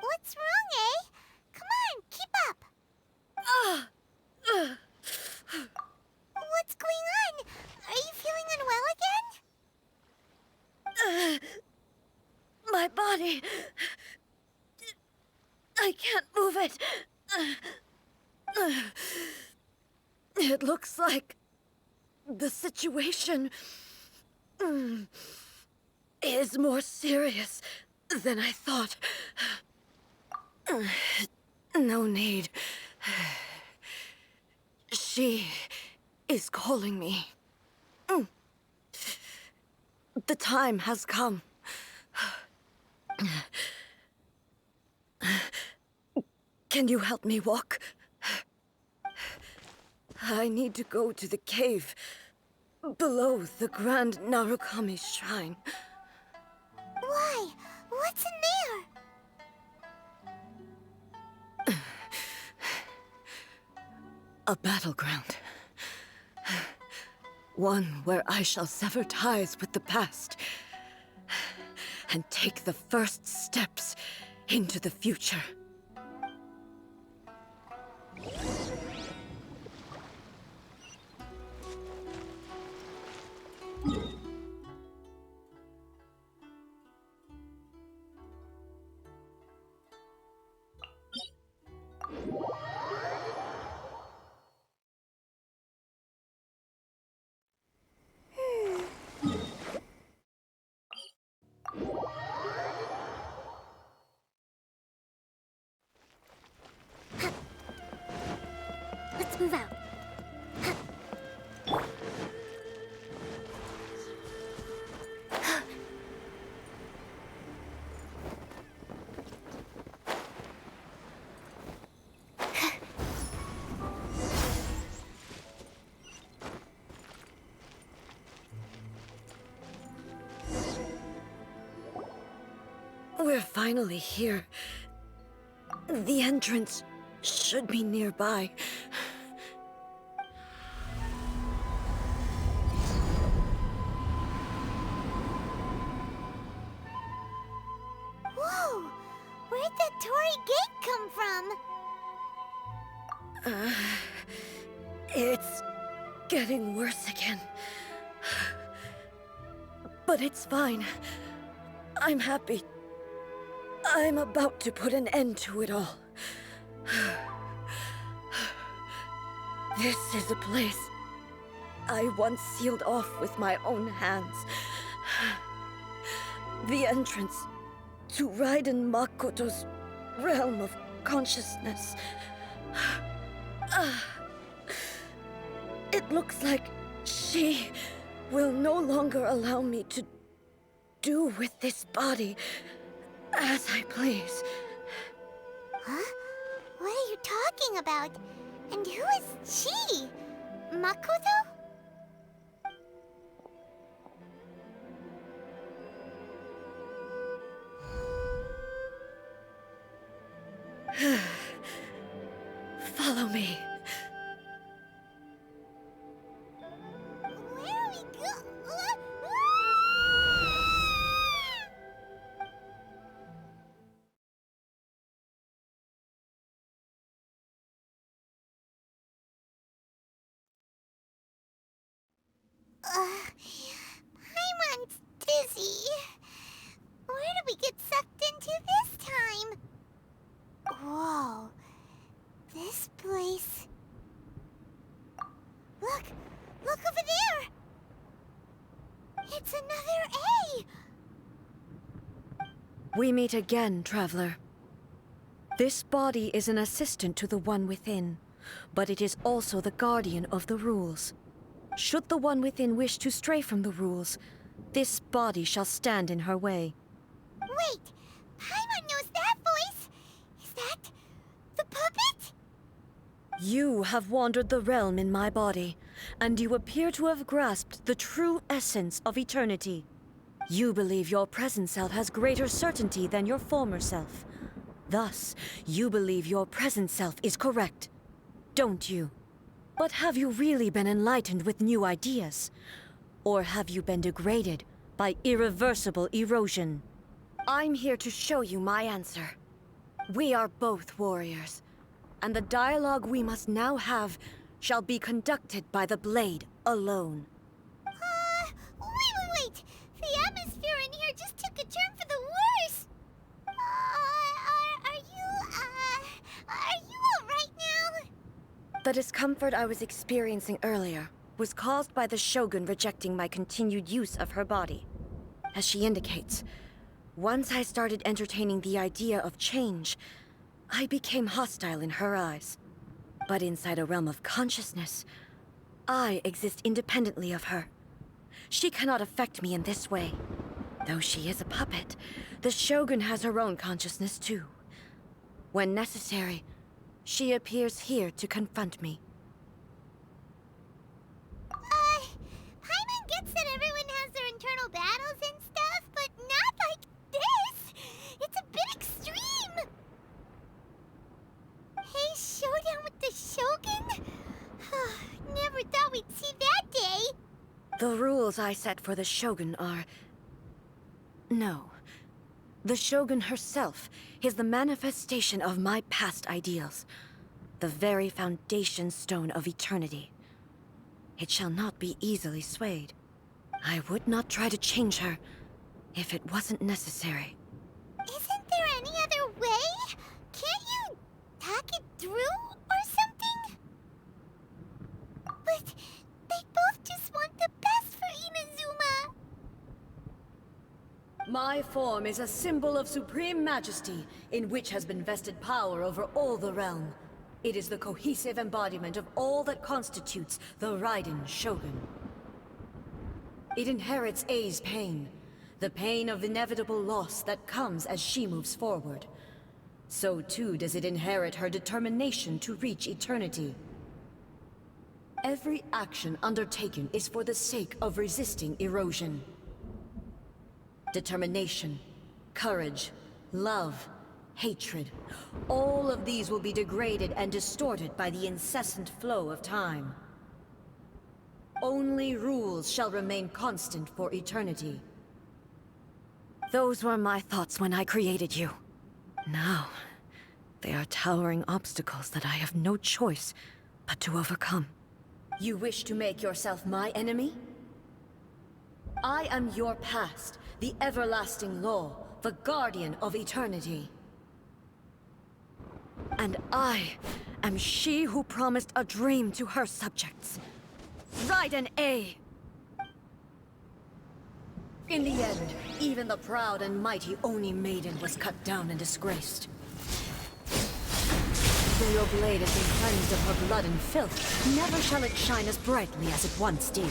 What's wrong, eh? Come on, keep up! What's going on? Are you feeling unwell again? My body... I can't move it. It looks like the situation is more serious than I thought. No need. She is calling me. The time has come. Can you help me walk? I need to go to the cave below the Grand Narukami Shrine. Why? What's in there? A battleground. One where I shall sever ties with the past and take the first steps into the future. Let's move out. We're finally here. The entrance should be nearby. Whoa! Where'd that Torii gate come from? It's getting worse again. But it's fine. I'm happy. I'm about to put an end to it all. This is a place I once sealed off with my own hands. The entrance to Raiden Makoto's realm of consciousness. It looks like she will no longer allow me to do with this body as I please. Huh? What are you talking about? And who is she? Makoto? Follow me. Where are we go? Paimon's dizzy. Where did we get sucked into this time? Whoa. This place... Look! Look over there! It's another A! We meet again, traveler. This body is an assistant to the One Within, but it is also the guardian of the rules. Should the One Within wish to stray from the rules, this body shall stand in her way. Wait! Paimon knows that voice! Is that... the puppet? You have wandered the realm in my body, and you appear to have grasped the true essence of eternity. You believe your present self has greater certainty than your former self. Thus, you believe your present self is correct, don't you? But have you really been enlightened with new ideas? Or have you been degraded by irreversible erosion? I'm here to show you my answer. We are both warriors, and the dialogue we must now have shall be conducted by the blade alone. Wait! The atmosphere in here just took a turn for the worse! Are you alright now? The discomfort I was experiencing earlier was caused by the Shogun rejecting my continued use of her body. As she indicates, once I started entertaining the idea of change, I became hostile in her eyes. But inside a realm of consciousness, I exist independently of her. She cannot affect me in this way. Though she is a puppet, the Shogun has her own consciousness too. When necessary, she appears here to confront me. Paimon gets that everyone has their internal battles and stuff, but not like this! It's a bit extreme! Hey, showdown with the Shogun? Never thought we'd see that day! The rules I set for the Shogun are... No. The Shogun herself is the manifestation of my past ideals. The very foundation stone of eternity. It shall not be easily swayed. I would not try to change her if it wasn't necessary. Isn't there any other way? Can't you talk it through or something? But they both just want the best for Inazuma. My form is a symbol of supreme majesty, in which has been vested power over all the realm. It is the cohesive embodiment of all that constitutes the Raidan Shogun. It inherits Ei's pain, the pain of inevitable loss that comes as she moves forward. So too does it inherit her determination to reach eternity. Every action undertaken is for the sake of resisting erosion. Determination, courage, love, hatred, all of these will be degraded and distorted by the incessant flow of time. Only rules shall remain constant for eternity. Those were my thoughts when I created you. Now, they are towering obstacles that I have no choice but to overcome. You wish to make yourself my enemy? I am your past, the everlasting law, the guardian of eternity. And I am she who promised a dream to her subjects. Raidan A. In the end, even the proud and mighty Oni Maiden was cut down and disgraced. Though your blade has been cleansed of her blood and filth, never shall it shine as brightly as it once did.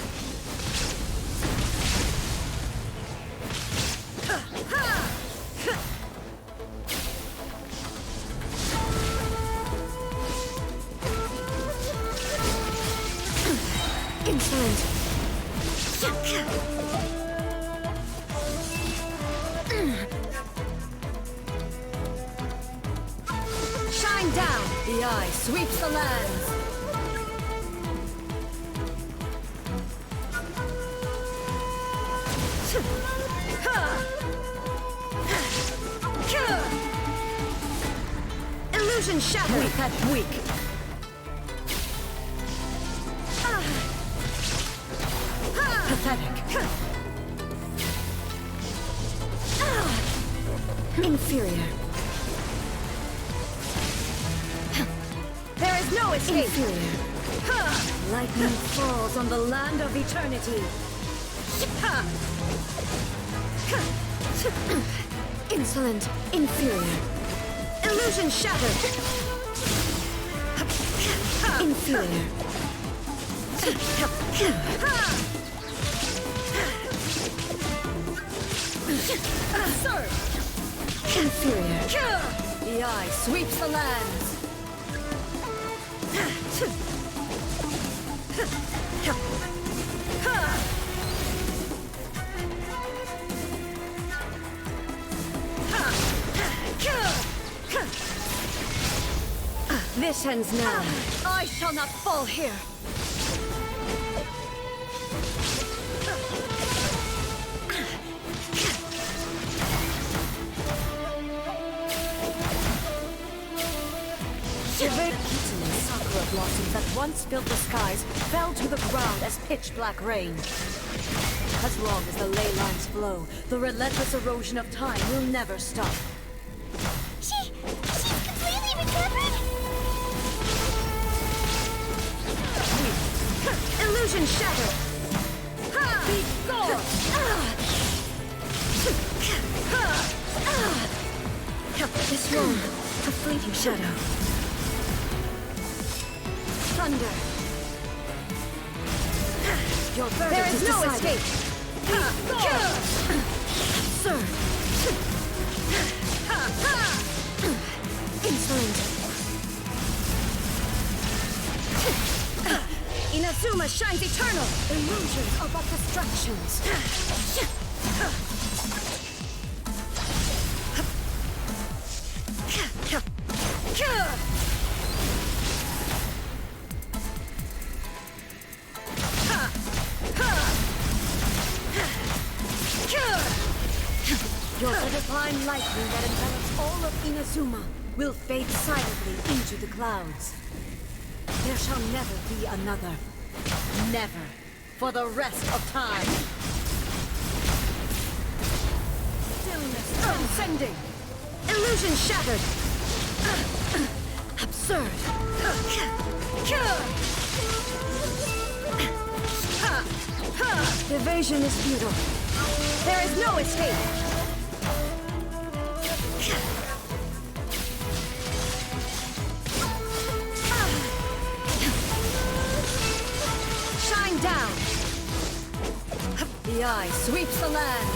Insolent! Shine down! The eye sweeps the lands! Illusion shattered! Weak at weak! Pathetic. Inferior. There is no escape. Inferior. Lightning falls on the land of eternity. Insolent. Inferior. Illusion shattered. Inferior. Absurd! Inferior. The eye sweeps the lands. This ends now. I shall not fall here. The beetling sakura blossoms that once filled the skies fell to the ground as pitch-black rain. As long as the ley lines flow, the relentless erosion of time will never stop. She's completely recovered? Illusion shattered! Be gone! This one, a fleeting shadow. Thunder! Your verdict There is no decided. escape. Sir! Insolent! Inazuma shines eternal! Illusions are but distractions. Your divine lightning that envelops all of Inazuma will fade silently into the clouds. There shall never be another. Never. For the rest of time. Stillness transcending. Illusion shattered. Absurd. Evasion is futile. There is no escape. Shine down. The eye sweeps the land.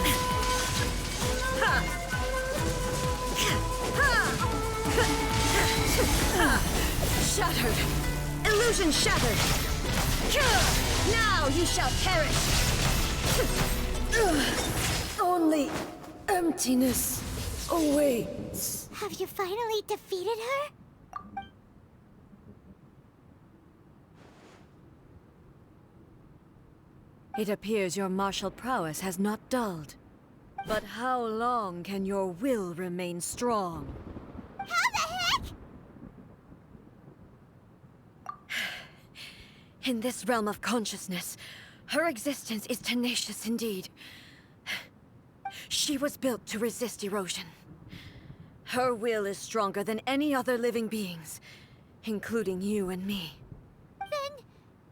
Shattered. Illusion shattered. Now you shall perish. Only emptiness awaits. Have you finally defeated her? It appears your martial prowess has not dulled. But how long can your will remain strong? How the heck? In this realm of consciousness, her existence is tenacious indeed. She was built to resist erosion. Her will is stronger than any other living being's, including you and me. Then,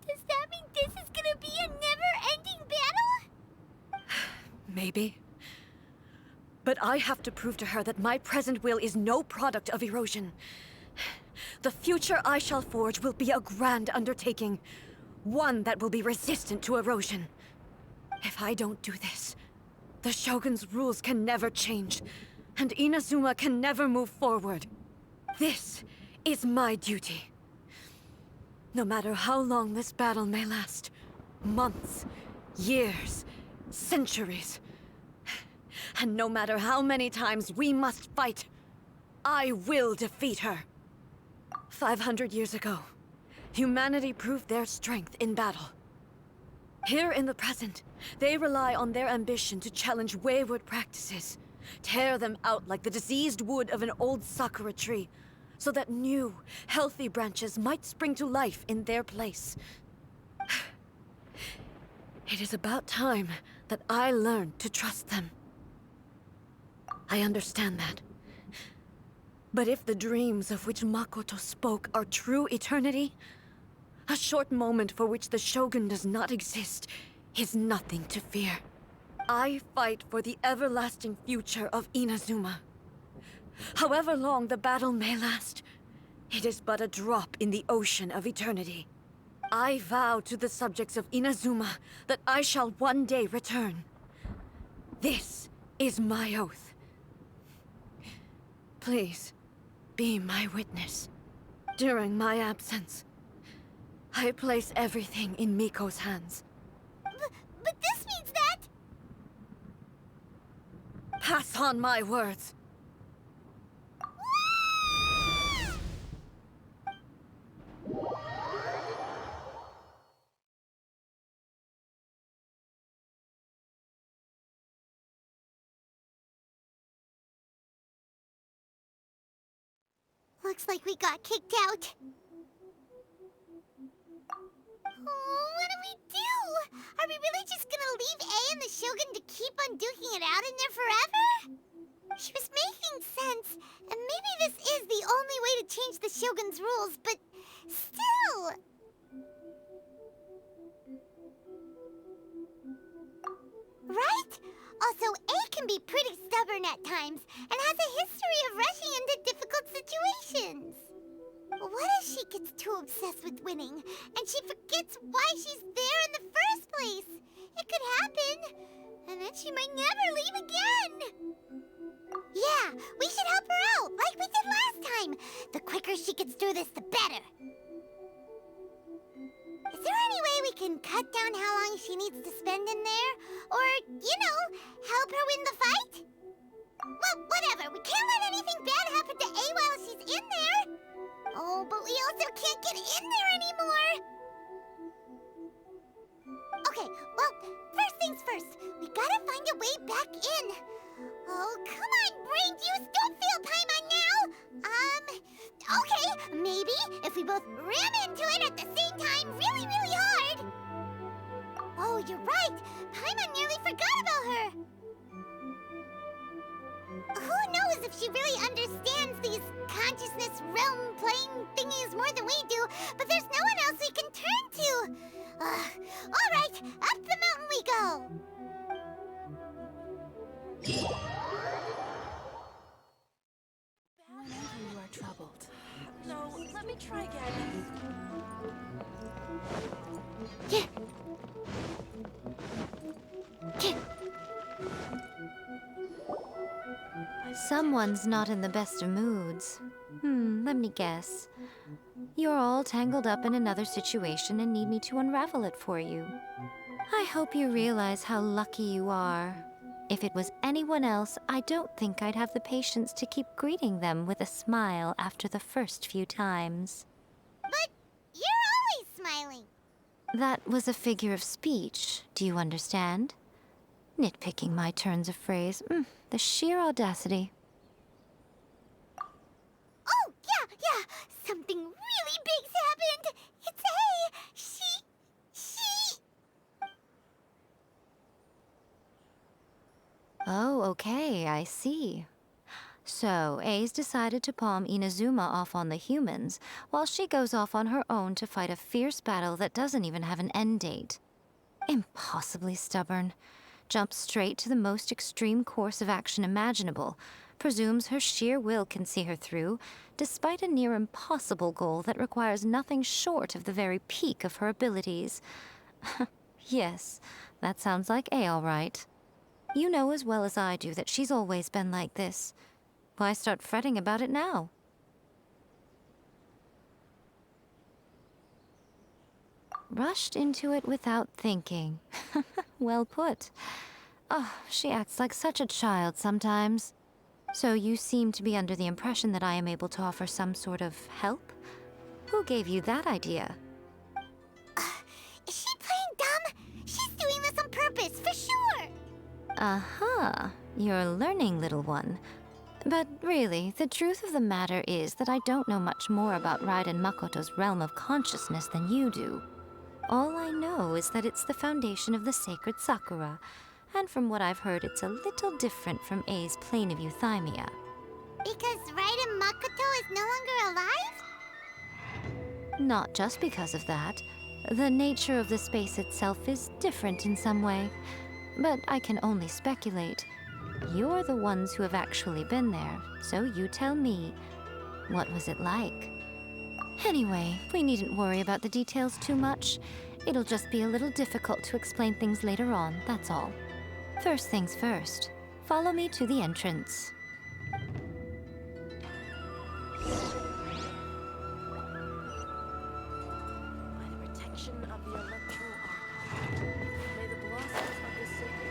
does that mean this is gonna be a never-ending battle? Maybe. But I have to prove to her that my present will is no product of erosion. The future I shall forge will be a grand undertaking. One that will be resistant to erosion. If I don't do this, the Shogun's rules can never change, and Inazuma can never move forward. This is my duty. No matter how long this battle may last, months, years, centuries, and no matter how many times we must fight, I will defeat her. 500 years ago, humanity proved their strength in battle. Here in the present, they rely on their ambition to challenge wayward practices, tear them out like the diseased wood of an old sakura tree, so that new, healthy branches might spring to life in their place. It is about time that I learned to trust them. I understand that. But if the dreams of which Makoto spoke are true eternity, a short moment for which the Shogun does not exist is nothing to fear. I fight for the everlasting future of Inazuma. However long the battle may last, it is but a drop in the ocean of eternity. I vow to the subjects of Inazuma that I shall one day return. This is my oath. Please, be my witness. During my absence, I place everything in Miko's hands. But this means that... Pass on my words. Looks like we got kicked out. Oh, what do we do? Are we really just gonna leave A and the Shogun to keep on duking it out in there forever? She was making sense, and maybe this is the only way to change the Shogun's rules, but still... Right? Also, A can be pretty stubborn at times, and has a history of rushing into difficult situations. What if she gets too obsessed with winning, and she forgets why she's there in the first place? It could happen, and then she might never leave again. Yeah, we should help her out, like we did last time. The quicker she gets through this, the better. Is there any way we can cut down how long she needs to spend in there? Or, you know, help her win the fight? Well, whatever. We can't let anything bad happen to A while she's in there. Oh, but we also can't get in there anymore. Okay, well, first things first. We gotta find a way back in. Oh, come on, brain juice. Don't feel Paimon now. Okay, maybe if we both ram into it at the same time really, really hard. Oh, you're right. Paimon nearly forgot about her. Who knows if she really understands these consciousness realm playing thingies more than we do, but there's no one else we can turn to. All right, up the mountain we go. Whenever you are troubled. No, let me try again. Someone's not in the best of moods. Let me guess. You're all tangled up in another situation and need me to unravel it for you. I hope you realize how lucky you are. If it was anyone else, I don't think I'd have the patience to keep greeting them with a smile after the first few times. But you're always smiling. That was a figure of speech, do you understand? Nitpicking my turns of phrase. The sheer audacity. Oh, yeah. Something really big's happened. It's A. She... Oh, okay, I see. So, A's decided to palm Inazuma off on the humans, while she goes off on her own to fight a fierce battle that doesn't even have an end date. Impossibly stubborn. Jumps straight to the most extreme course of action imaginable, presumes her sheer will can see her through, despite a near impossible goal that requires nothing short of the very peak of her abilities. Yes, that sounds like A all right. You know as well as I do that she's always been like this. Why start fretting about it now? Rushed into it without thinking. Well put. Oh, she acts like such a child sometimes. So you seem to be under the impression that I am able to offer some sort of help? Who gave you that idea? Is she playing dumb? She's doing this on purpose, for sure. Aha, you're learning, little one. But really, the truth of the matter is that I don't know much more about Raiden Makoto's realm of consciousness than you do. All I know is that it's the foundation of the sacred Sakura, and from what I've heard, it's a little different from A's plane of euthymia. Because Raiden Makoto is no longer alive? Not just because of that. The nature of the space itself is different in some way. But I can only speculate. You're the ones who have actually been there, so you tell me. What was it like? Anyway, we needn't worry about the details too much. It'll just be a little difficult to explain things later on, that's all. First things first. Follow me to the entrance. By the protection of the electoral archive, may the blossoms of the sacred...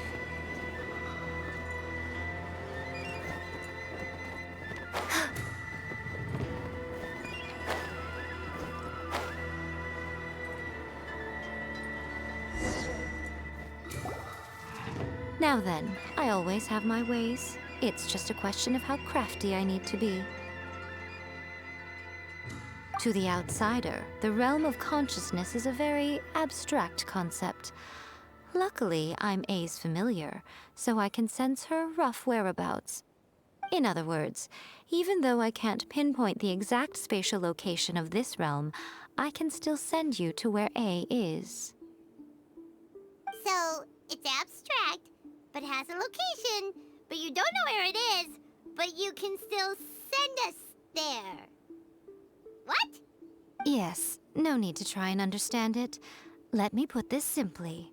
Now then, I always have my ways. It's just a question of how crafty I need to be. To the outsider, the realm of consciousness is a very abstract concept. Luckily, I'm A's familiar, so I can sense her rough whereabouts. In other words, even though I can't pinpoint the exact spatial location of this realm, I can still send you to where A is. So, it's abstract, but has a location, but you don't know where it is, but you can still send us there. What? Yes, no need to try and understand it. Let me put this simply.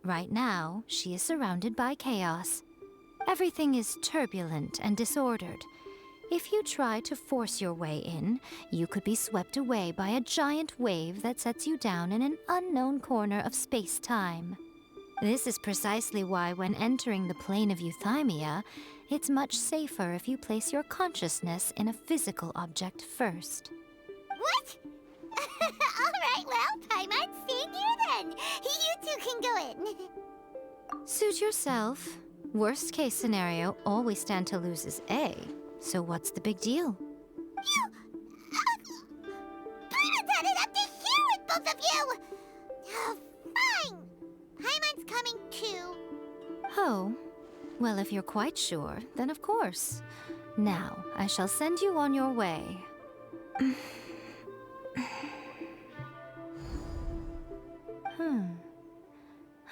Right now, she is surrounded by chaos. Everything is turbulent and disordered. If you try to force your way in, you could be swept away by a giant wave that sets you down in an unknown corner of space-time. This is precisely why when entering the plane of euthymia, it's much safer if you place your consciousness in a physical object first. What? Alright, well, Paimon's staying here then. You two can go in. Suit yourself. Worst case scenario, all we stand to lose is A. So what's the big deal? Paimon's had it up to here with both of you! Fine! Paimon's coming too. Oh, well, if you're quite sure, then of course. Now, I shall send you on your way.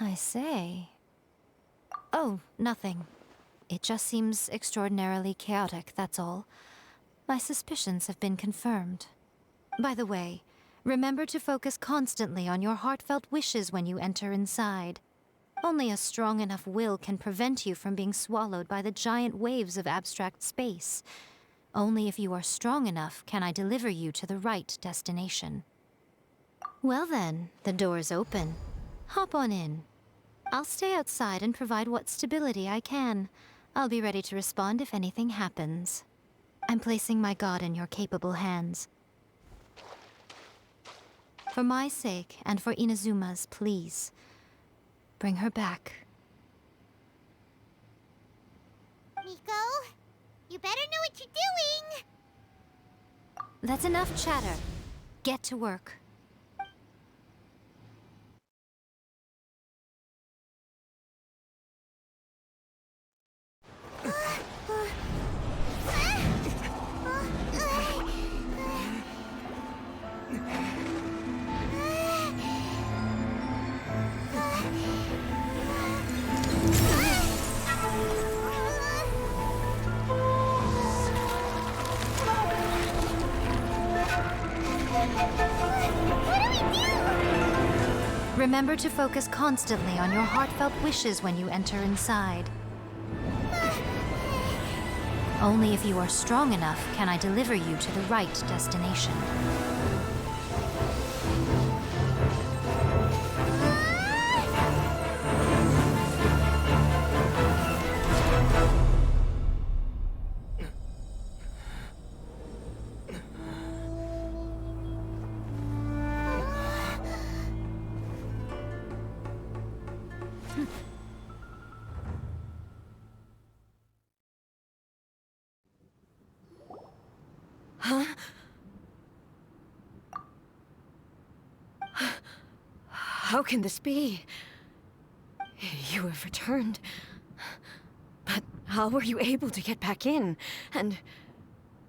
I say. Oh, nothing. It just seems extraordinarily chaotic, that's all. My suspicions have been confirmed. By the way, remember to focus constantly on your heartfelt wishes when you enter inside. Only a strong enough will can prevent you from being swallowed by the giant waves of abstract space. Only if you are strong enough can I deliver you to the right destination. Well then, the door's open. Hop on in. I'll stay outside and provide what stability I can. I'll be ready to respond if anything happens. I'm placing my god in your capable hands. For my sake, and for Inazuma's, please. Bring her back. Miko, you better know what you're doing! That's enough chatter. Get to work. Remember to focus constantly on your heartfelt wishes when you enter inside. Only if you are strong enough can I deliver you to the right destination. How can this be? You have returned. But how were you able to get back in? And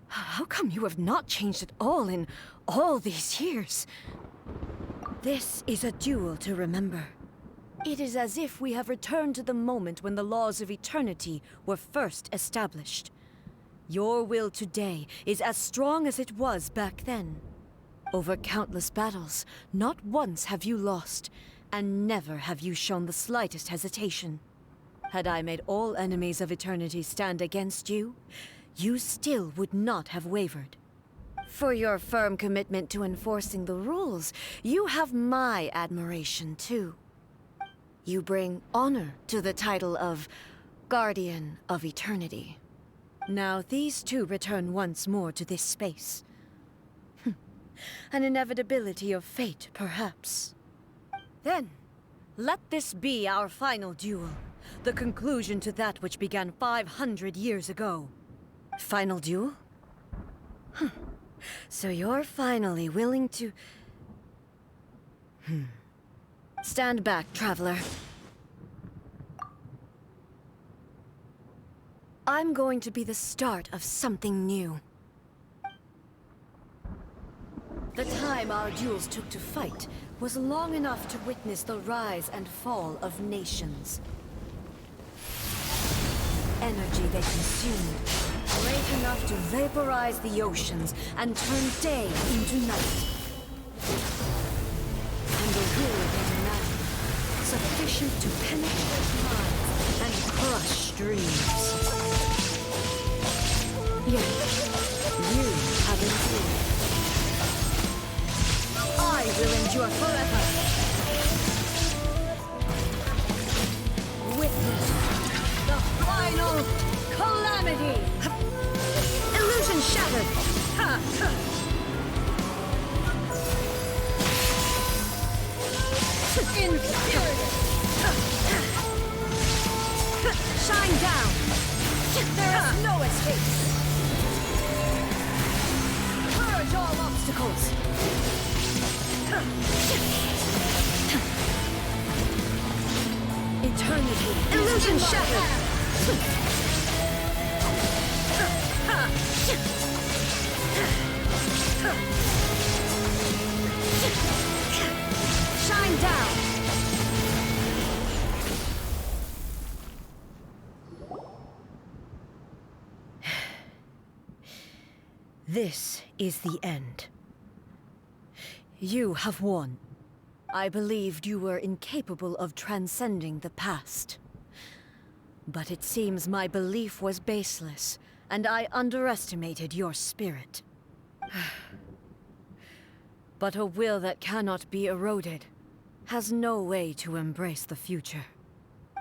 how come you have not changed at all in all these years? This is a duel to remember. It is as if we have returned to the moment when the laws of eternity were first established. Your will today is as strong as it was back then. Over countless battles, not once have you lost, and never have you shown the slightest hesitation. Had I made all enemies of eternity stand against you, you still would not have wavered. For your firm commitment to enforcing the rules, you have my admiration too. You bring honor to the title of Guardian of Eternity. Now these two return once more to this space. An inevitability of fate, perhaps. Then, let this be our final duel, the conclusion to that which began 500 years ago. Final duel? So you're finally willing to... Stand back, traveler. I'm going to be the start of something new. The time our duels took to fight was long enough to witness the rise and fall of nations. Energy they consumed, great enough to vaporize the oceans and turn day into night. And the will they united, sufficient to penetrate minds and crush dreams. Yet, you have endured. I will endure forever. Witness the final calamity. Illusion shattered. Ha, ha. Infuriate. Shine down. There is no escape. Purge all obstacles. Eternity. Illusion shattered. Shine down. This is the end. You have won. I believed you were incapable of transcending the past. But it seems my belief was baseless, and I underestimated your spirit. But a will that cannot be eroded has no way to embrace the future.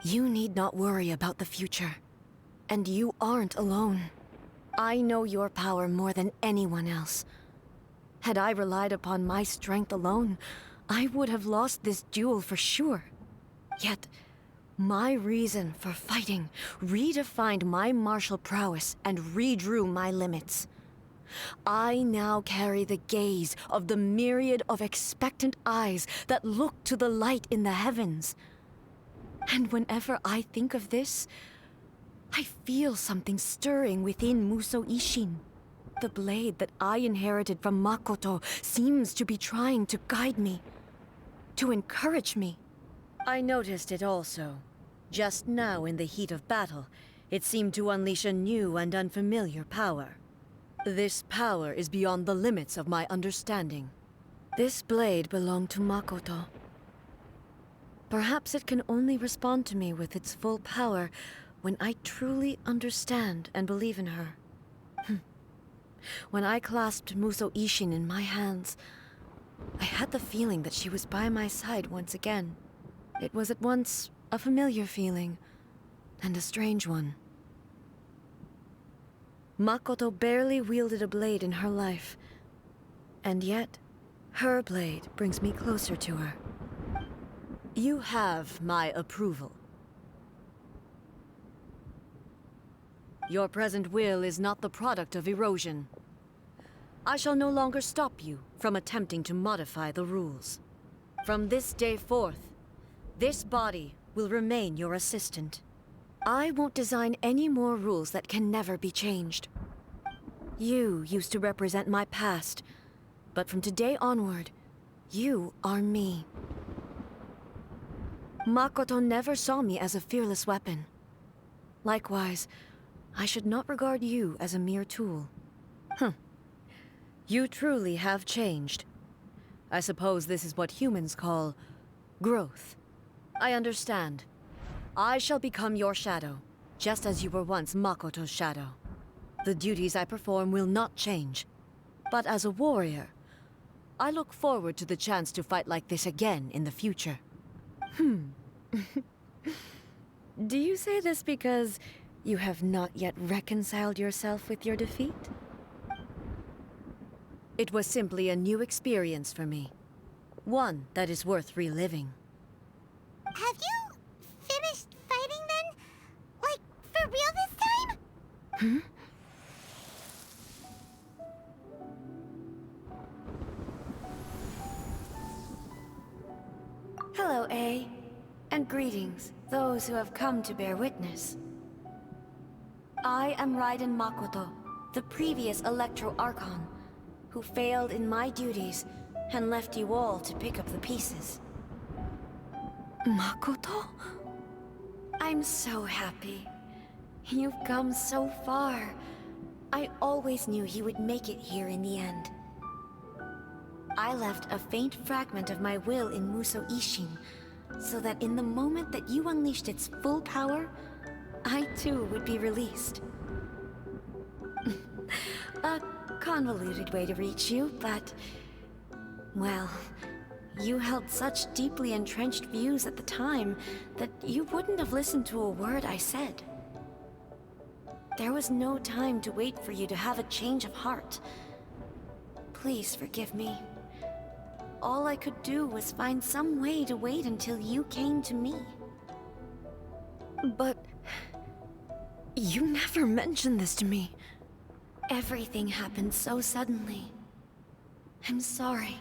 You need not worry about the future. And you aren't alone. I know your power more than anyone else. Had I relied upon my strength alone, I would have lost this duel for sure. Yet, my reason for fighting redefined my martial prowess and redrew my limits. I now carry the gaze of the myriad of expectant eyes that look to the light in the heavens. And whenever I think of this, I feel something stirring within Musou Ishin. The blade that I inherited from Makoto seems to be trying to guide me, to encourage me. I noticed it also. Just now in the heat of battle, it seemed to unleash a new and unfamiliar power. This power is beyond the limits of my understanding. This blade belonged to Makoto. Perhaps it can only respond to me with its full power when I truly understand and believe in her. When I clasped Musou Ishin in my hands, I had the feeling that she was by my side once again. It was at once a familiar feeling and a strange one. Makoto barely wielded a blade in her life, and yet her blade brings me closer to her. You have my approval. Your present will is not the product of erosion. I shall no longer stop you from attempting to modify the rules. From this day forth, this body will remain your assistant. I won't design any more rules that can never be changed. You used to represent my past, but from today onward, you are me. Makoto never saw me as a fearless weapon. Likewise, I should not regard you as a mere tool. You truly have changed. I suppose this is what humans call growth. I understand. I shall become your shadow, just as you were once Makoto's shadow. The duties I perform will not change. But as a warrior, I look forward to the chance to fight like this again in the future. Do you say this because you have not yet reconciled yourself with your defeat? It was simply a new experience for me. One that is worth reliving. Have you finished fighting then? Like, for real this time? Greetings, those who have come to bear witness. I am Raiden Makoto, the previous Electro Archon, who failed in my duties and left you all to pick up the pieces. Makoto? I'm so happy. You've come so far. I always knew you would make it here in the end. I left a faint fragment of my will in Muso Ishin, so that in the moment that you unleashed its full power, I too would be released. A convoluted way to reach you, but... well, you held such deeply entrenched views at the time that you wouldn't have listened to a word I said. There was no time to wait for you to have a change of heart. Please forgive me. All I could do was find some way to wait until you came to me. But... you never mentioned this to me. Everything happened so suddenly. I'm sorry.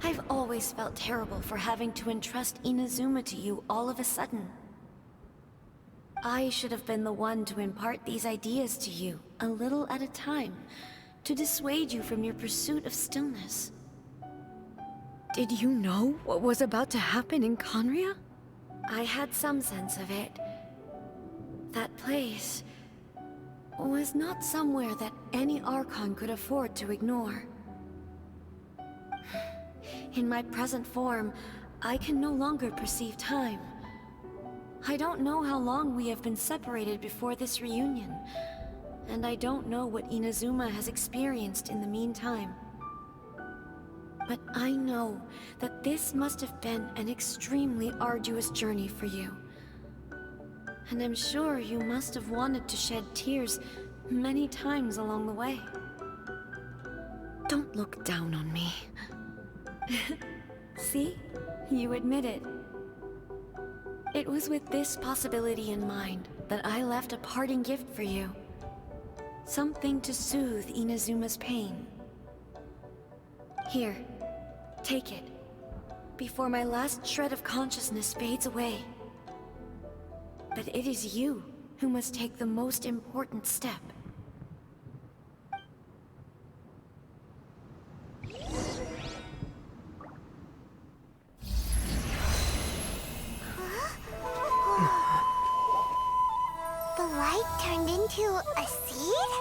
I've always felt terrible for having to entrust Inazuma to you all of a sudden. I should have been the one to impart these ideas to you, a little at a time, to dissuade you from your pursuit of stillness. Did you know what was about to happen in Conria? I had some sense of it. That place was not somewhere that any Archon could afford to ignore. In my present form, I can no longer perceive time. I don't know how long we have been separated before this reunion, and I don't know what Inazuma has experienced in the meantime. But I know that this must have been an extremely arduous journey for you. And I'm sure you must have wanted to shed tears many times along the way. Don't look down on me. See? You admit it. It was with this possibility in mind that I left a parting gift for you. Something to soothe Inazuma's pain. Here, take it, before my last shred of consciousness fades away. But it is you who must take the most important step. The light turned into a seed?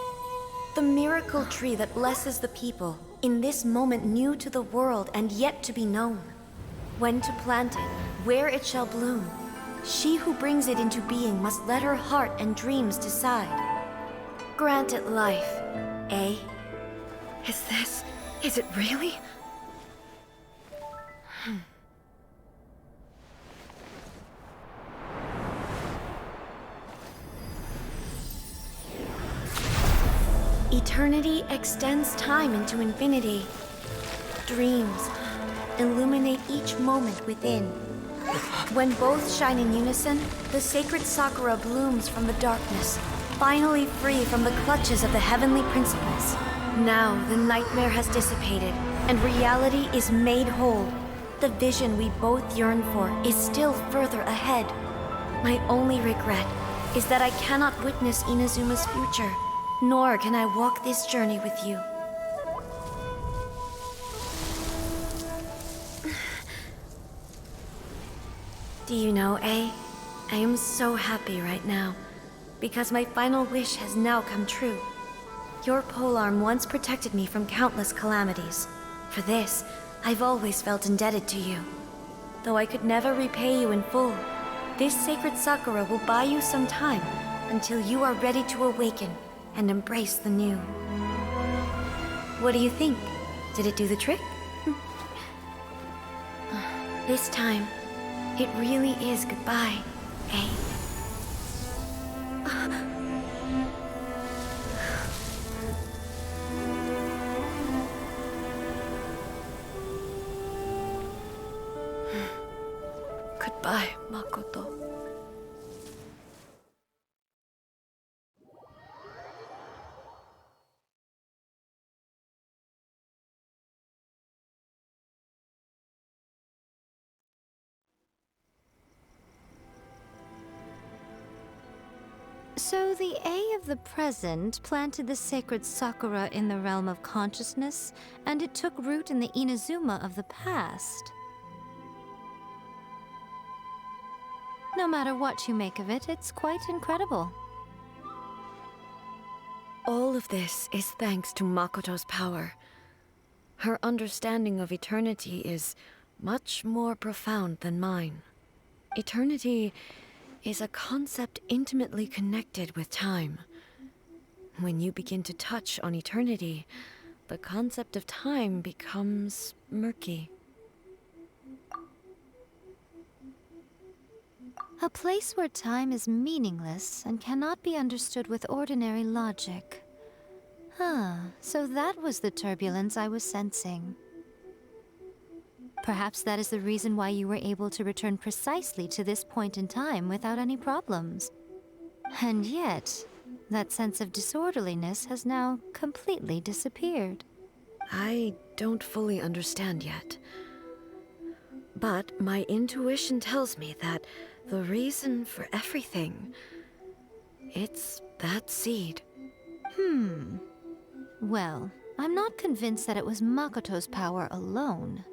The miracle tree that blesses the people, in this moment new to the world and yet to be known. When to plant it, where it shall bloom. She who brings it into being must let her heart and dreams decide. Grant it life, eh? Is it really? Eternity extends time into infinity. Dreams illuminate each moment within. When both shine in unison, the sacred Sakura blooms from the darkness, finally free from the clutches of the heavenly principles. Now the nightmare has dissipated, and reality is made whole. The vision we both yearn for is still further ahead. My only regret is that I cannot witness Inazuma's future, nor can I walk this journey with you. Do you know, I am so happy right now, because my final wish has now come true. Your polearm once protected me from countless calamities. For this, I've always felt indebted to you. Though I could never repay you in full, this sacred Sakura will buy you some time until you are ready to awaken and embrace the new. What do you think? Did it do the trick? This time, it really is goodbye, eh? Goodbye, Makoto. So the A of the present planted the sacred Sakura in the realm of consciousness, and it took root in the Inazuma of the past. No matter what you make of it, it's quite incredible. All of this is thanks to Makoto's power. Her understanding of eternity is much more profound than mine. Eternity is a concept intimately connected with time. When you begin to touch on eternity, the concept of time becomes murky. A place where time is meaningless and cannot be understood with ordinary logic. So that was the turbulence I was sensing. Perhaps that is the reason why you were able to return precisely to this point in time without any problems. And yet, that sense of disorderliness has now completely disappeared. I don't fully understand yet. But my intuition tells me that the reason for everything, it's that seed. Well, I'm not convinced that it was Makoto's power alone.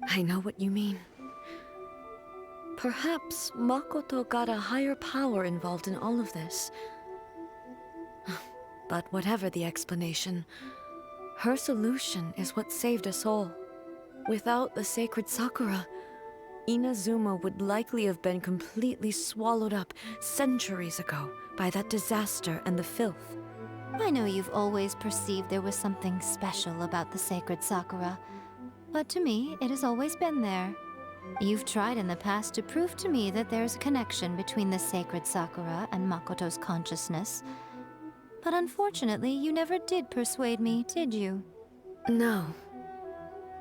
I know what you mean. Perhaps Makoto got a higher power involved in all of this. But whatever the explanation, her solution is what saved us all. Without the sacred Sakura, Inazuma would likely have been completely swallowed up centuries ago by that disaster and the filth. I know you've always perceived there was something special about the sacred Sakura, but to me, it has always been there. You've tried in the past to prove to me that there's a connection between the sacred Sakura and Makoto's consciousness, but unfortunately, you never did persuade me, did you? No,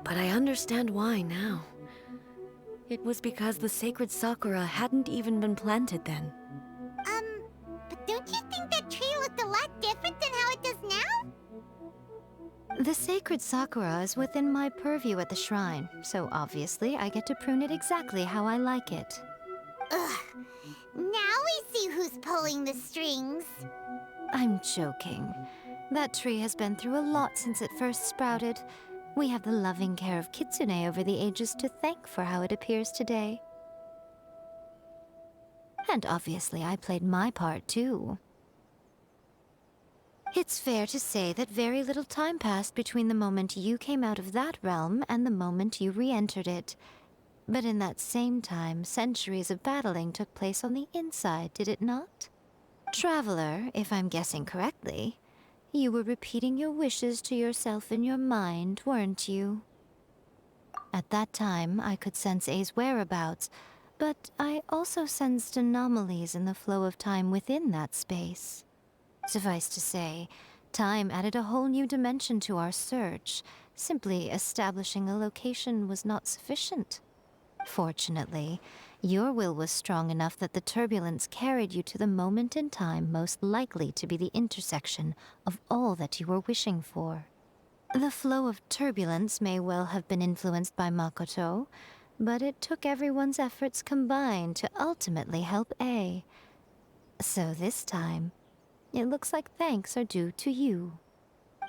but I understand why now. It was because the sacred Sakura hadn't even been planted then. But don't you think that tree looked a lot different than how it does now? The sacred Sakura is within my purview at the shrine, so obviously I get to prune it exactly how I like it. Ugh. Now we see who's pulling the strings. I'm joking. That tree has been through a lot since it first sprouted. We have the loving care of Kitsune over the ages to thank for how it appears today. And obviously I played my part too. It's fair to say that very little time passed between the moment you came out of that realm and the moment you re-entered it. But in that same time, centuries of battling took place on the inside, did it not? Traveler, if I'm guessing correctly, you were repeating your wishes to yourself in your mind, weren't you? At that time, I could sense A's whereabouts, but I also sensed anomalies in the flow of time within that space. Suffice to say, time added a whole new dimension to our search. Simply establishing a location was not sufficient. Fortunately, your will was strong enough that the turbulence carried you to the moment in time most likely to be the intersection of all that you were wishing for. The flow of turbulence may well have been influenced by Makoto, but it took everyone's efforts combined to ultimately help A. So this time, it looks like thanks are due to you.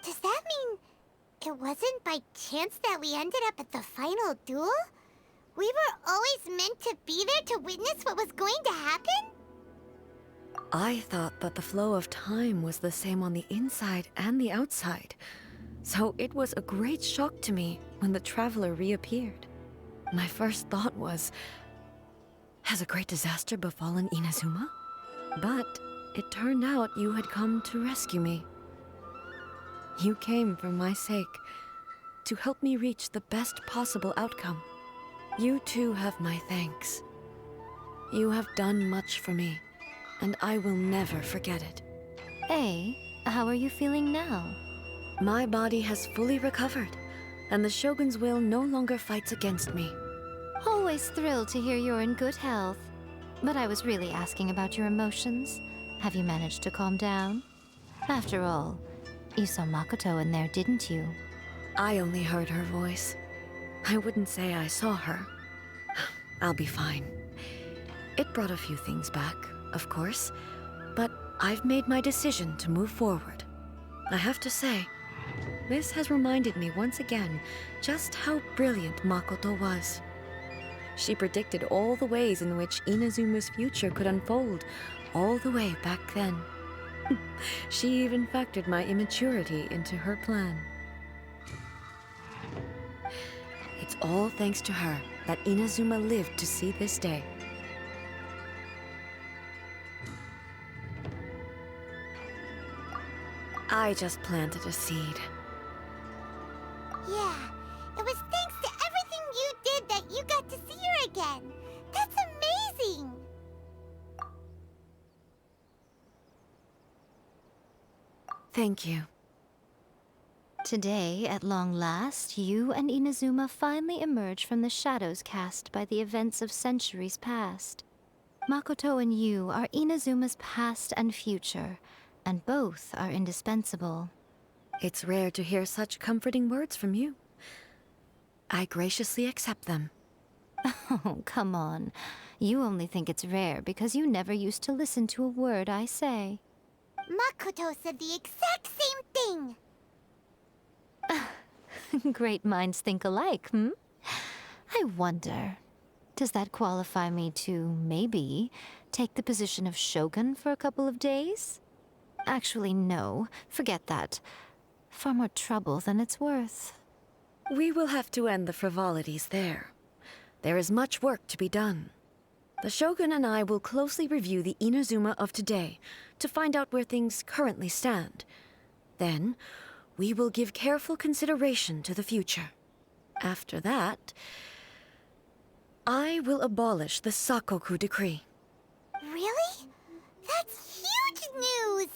Does that mean it wasn't by chance that we ended up at the final duel? We were always meant to be there to witness what was going to happen? I thought that the flow of time was the same on the inside and the outside. So it was a great shock to me when the traveler reappeared. My first thought was, has a great disaster befallen Inazuma? But it turned out you had come to rescue me. You came for my sake, to help me reach the best possible outcome. You too have my thanks. You have done much for me, and I will never forget it. A, how are you feeling now? My body has fully recovered, and the Shogun's will no longer fights against me. Always thrilled to hear you're in good health. But I was really asking about your emotions. Have you managed to calm down? After all, you saw Makoto in there, didn't you? I only heard her voice. I wouldn't say I saw her. I'll be fine. It brought a few things back, of course, but I've made my decision to move forward. I have to say, this has reminded me once again just how brilliant Makoto was. She predicted all the ways in which Inazuma's future could unfold, all the way back then. She even factored my immaturity into her plan. It's all thanks to her that Inazuma lived to see this day. I just planted a seed. Yeah, it was thanks to everything you did that you got to see her again. That's amazing! Thank you. Today, at long last, you and Inazuma finally emerge from the shadows cast by the events of centuries past. Makoto and you are Inazuma's past and future, and both are indispensable. It's rare to hear such comforting words from you. I graciously accept them. Oh, come on. You only think it's rare because you never used to listen to a word I say. Makoto said the exact same thing! Great minds think alike, hmm? I wonder, does that qualify me to, maybe, take the position of Shogun for a couple of days? Actually, no. Forget that. Far more trouble than it's worth. We will have to end the frivolities there. There is much work to be done. The Shogun and I will closely review the Inazuma of today to find out where things currently stand. Then, we will give careful consideration to the future. After that, I will abolish the Sakoku decree. Really? That's huge news!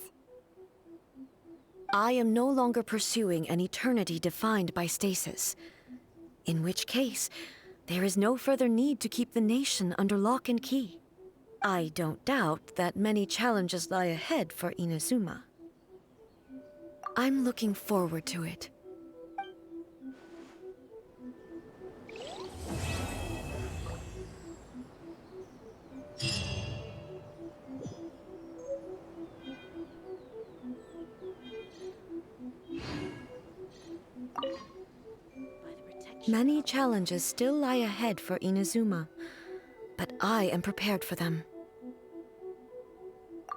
I am no longer pursuing an eternity defined by stasis. In which case, there is no further need to keep the nation under lock and key. I don't doubt that many challenges lie ahead for Inazuma. I'm looking forward to it. Many challenges still lie ahead for Inazuma, but I am prepared for them.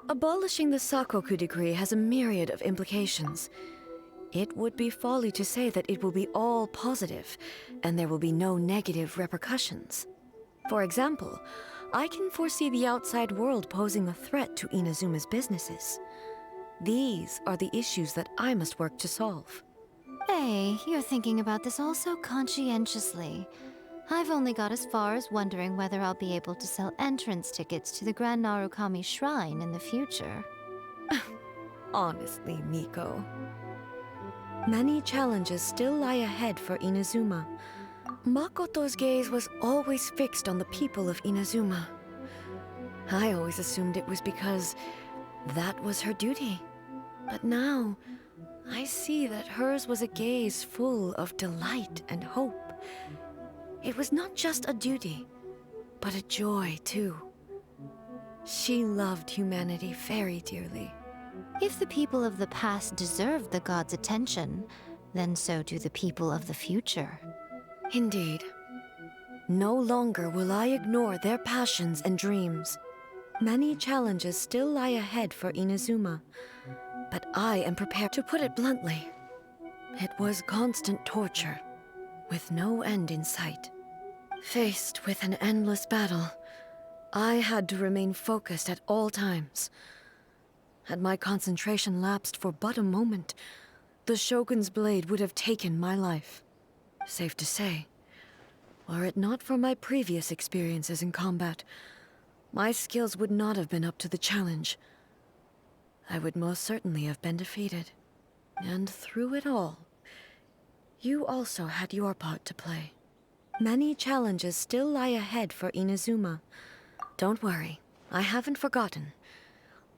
Abolishing the Sakoku decree has a myriad of implications. It would be folly to say that it will be all positive, and there will be no negative repercussions. For example, I can foresee the outside world posing a threat to Inazuma's businesses. These are the issues that I must work to solve. Hey, you're thinking about this all so conscientiously. I've only got as far as wondering whether I'll be able to sell entrance tickets to the Grand Narukami Shrine in the future. Honestly, Miko. Many challenges still lie ahead for Inazuma. Makoto's gaze was always fixed on the people of Inazuma. I always assumed it was because that was her duty. But now, I see that hers was a gaze full of delight and hope. It was not just a duty, but a joy, too. She loved humanity very dearly. If the people of the past deserve the god's attention, then so do the people of the future. Indeed. No longer will I ignore their passions and dreams. Many challenges still lie ahead for Inazuma, but I am prepared. To put it bluntly, it was constant torture, with no end in sight. Faced with an endless battle, I had to remain focused at all times. Had my concentration lapsed for but a moment, the Shogun's blade would have taken my life. Safe to say, were it not for my previous experiences in combat, my skills would not have been up to the challenge. I would most certainly have been defeated. And through it all, you also had your part to play. Many challenges still lie ahead for Inazuma. Don't worry, I haven't forgotten.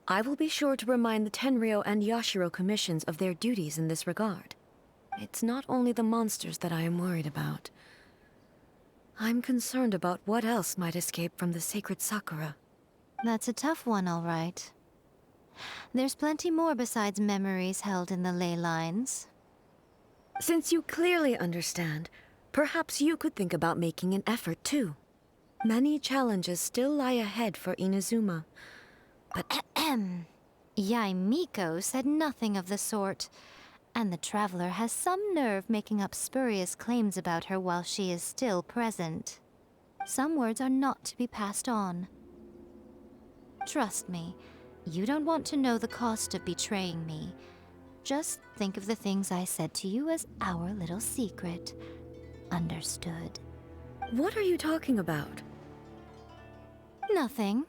I will be sure to remind the Tenryou and Yashiro commissions of their duties in this regard. It's not only the monsters that I am worried about. I'm concerned about what else might escape from the sacred Sakura. That's a tough one, all right. There's plenty more besides memories held in the ley lines. Since you clearly understand, perhaps you could think about making an effort too. Many challenges still lie ahead for Inazuma, but Yaimiko said nothing of the sort, and the traveler has some nerve making up spurious claims about her while she is still present. Some words are not to be passed on. Trust me, you don't want to know the cost of betraying me. Just think of the things I said to you as our little secret. Understood? what are you talking about? Nothing.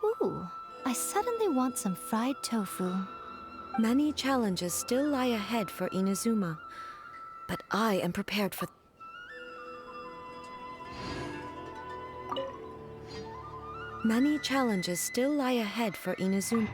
Ooh, I suddenly want some fried tofu. Many challenges still lie ahead for Inazuma, but I am prepared for... Many challenges still lie ahead for Inazuma.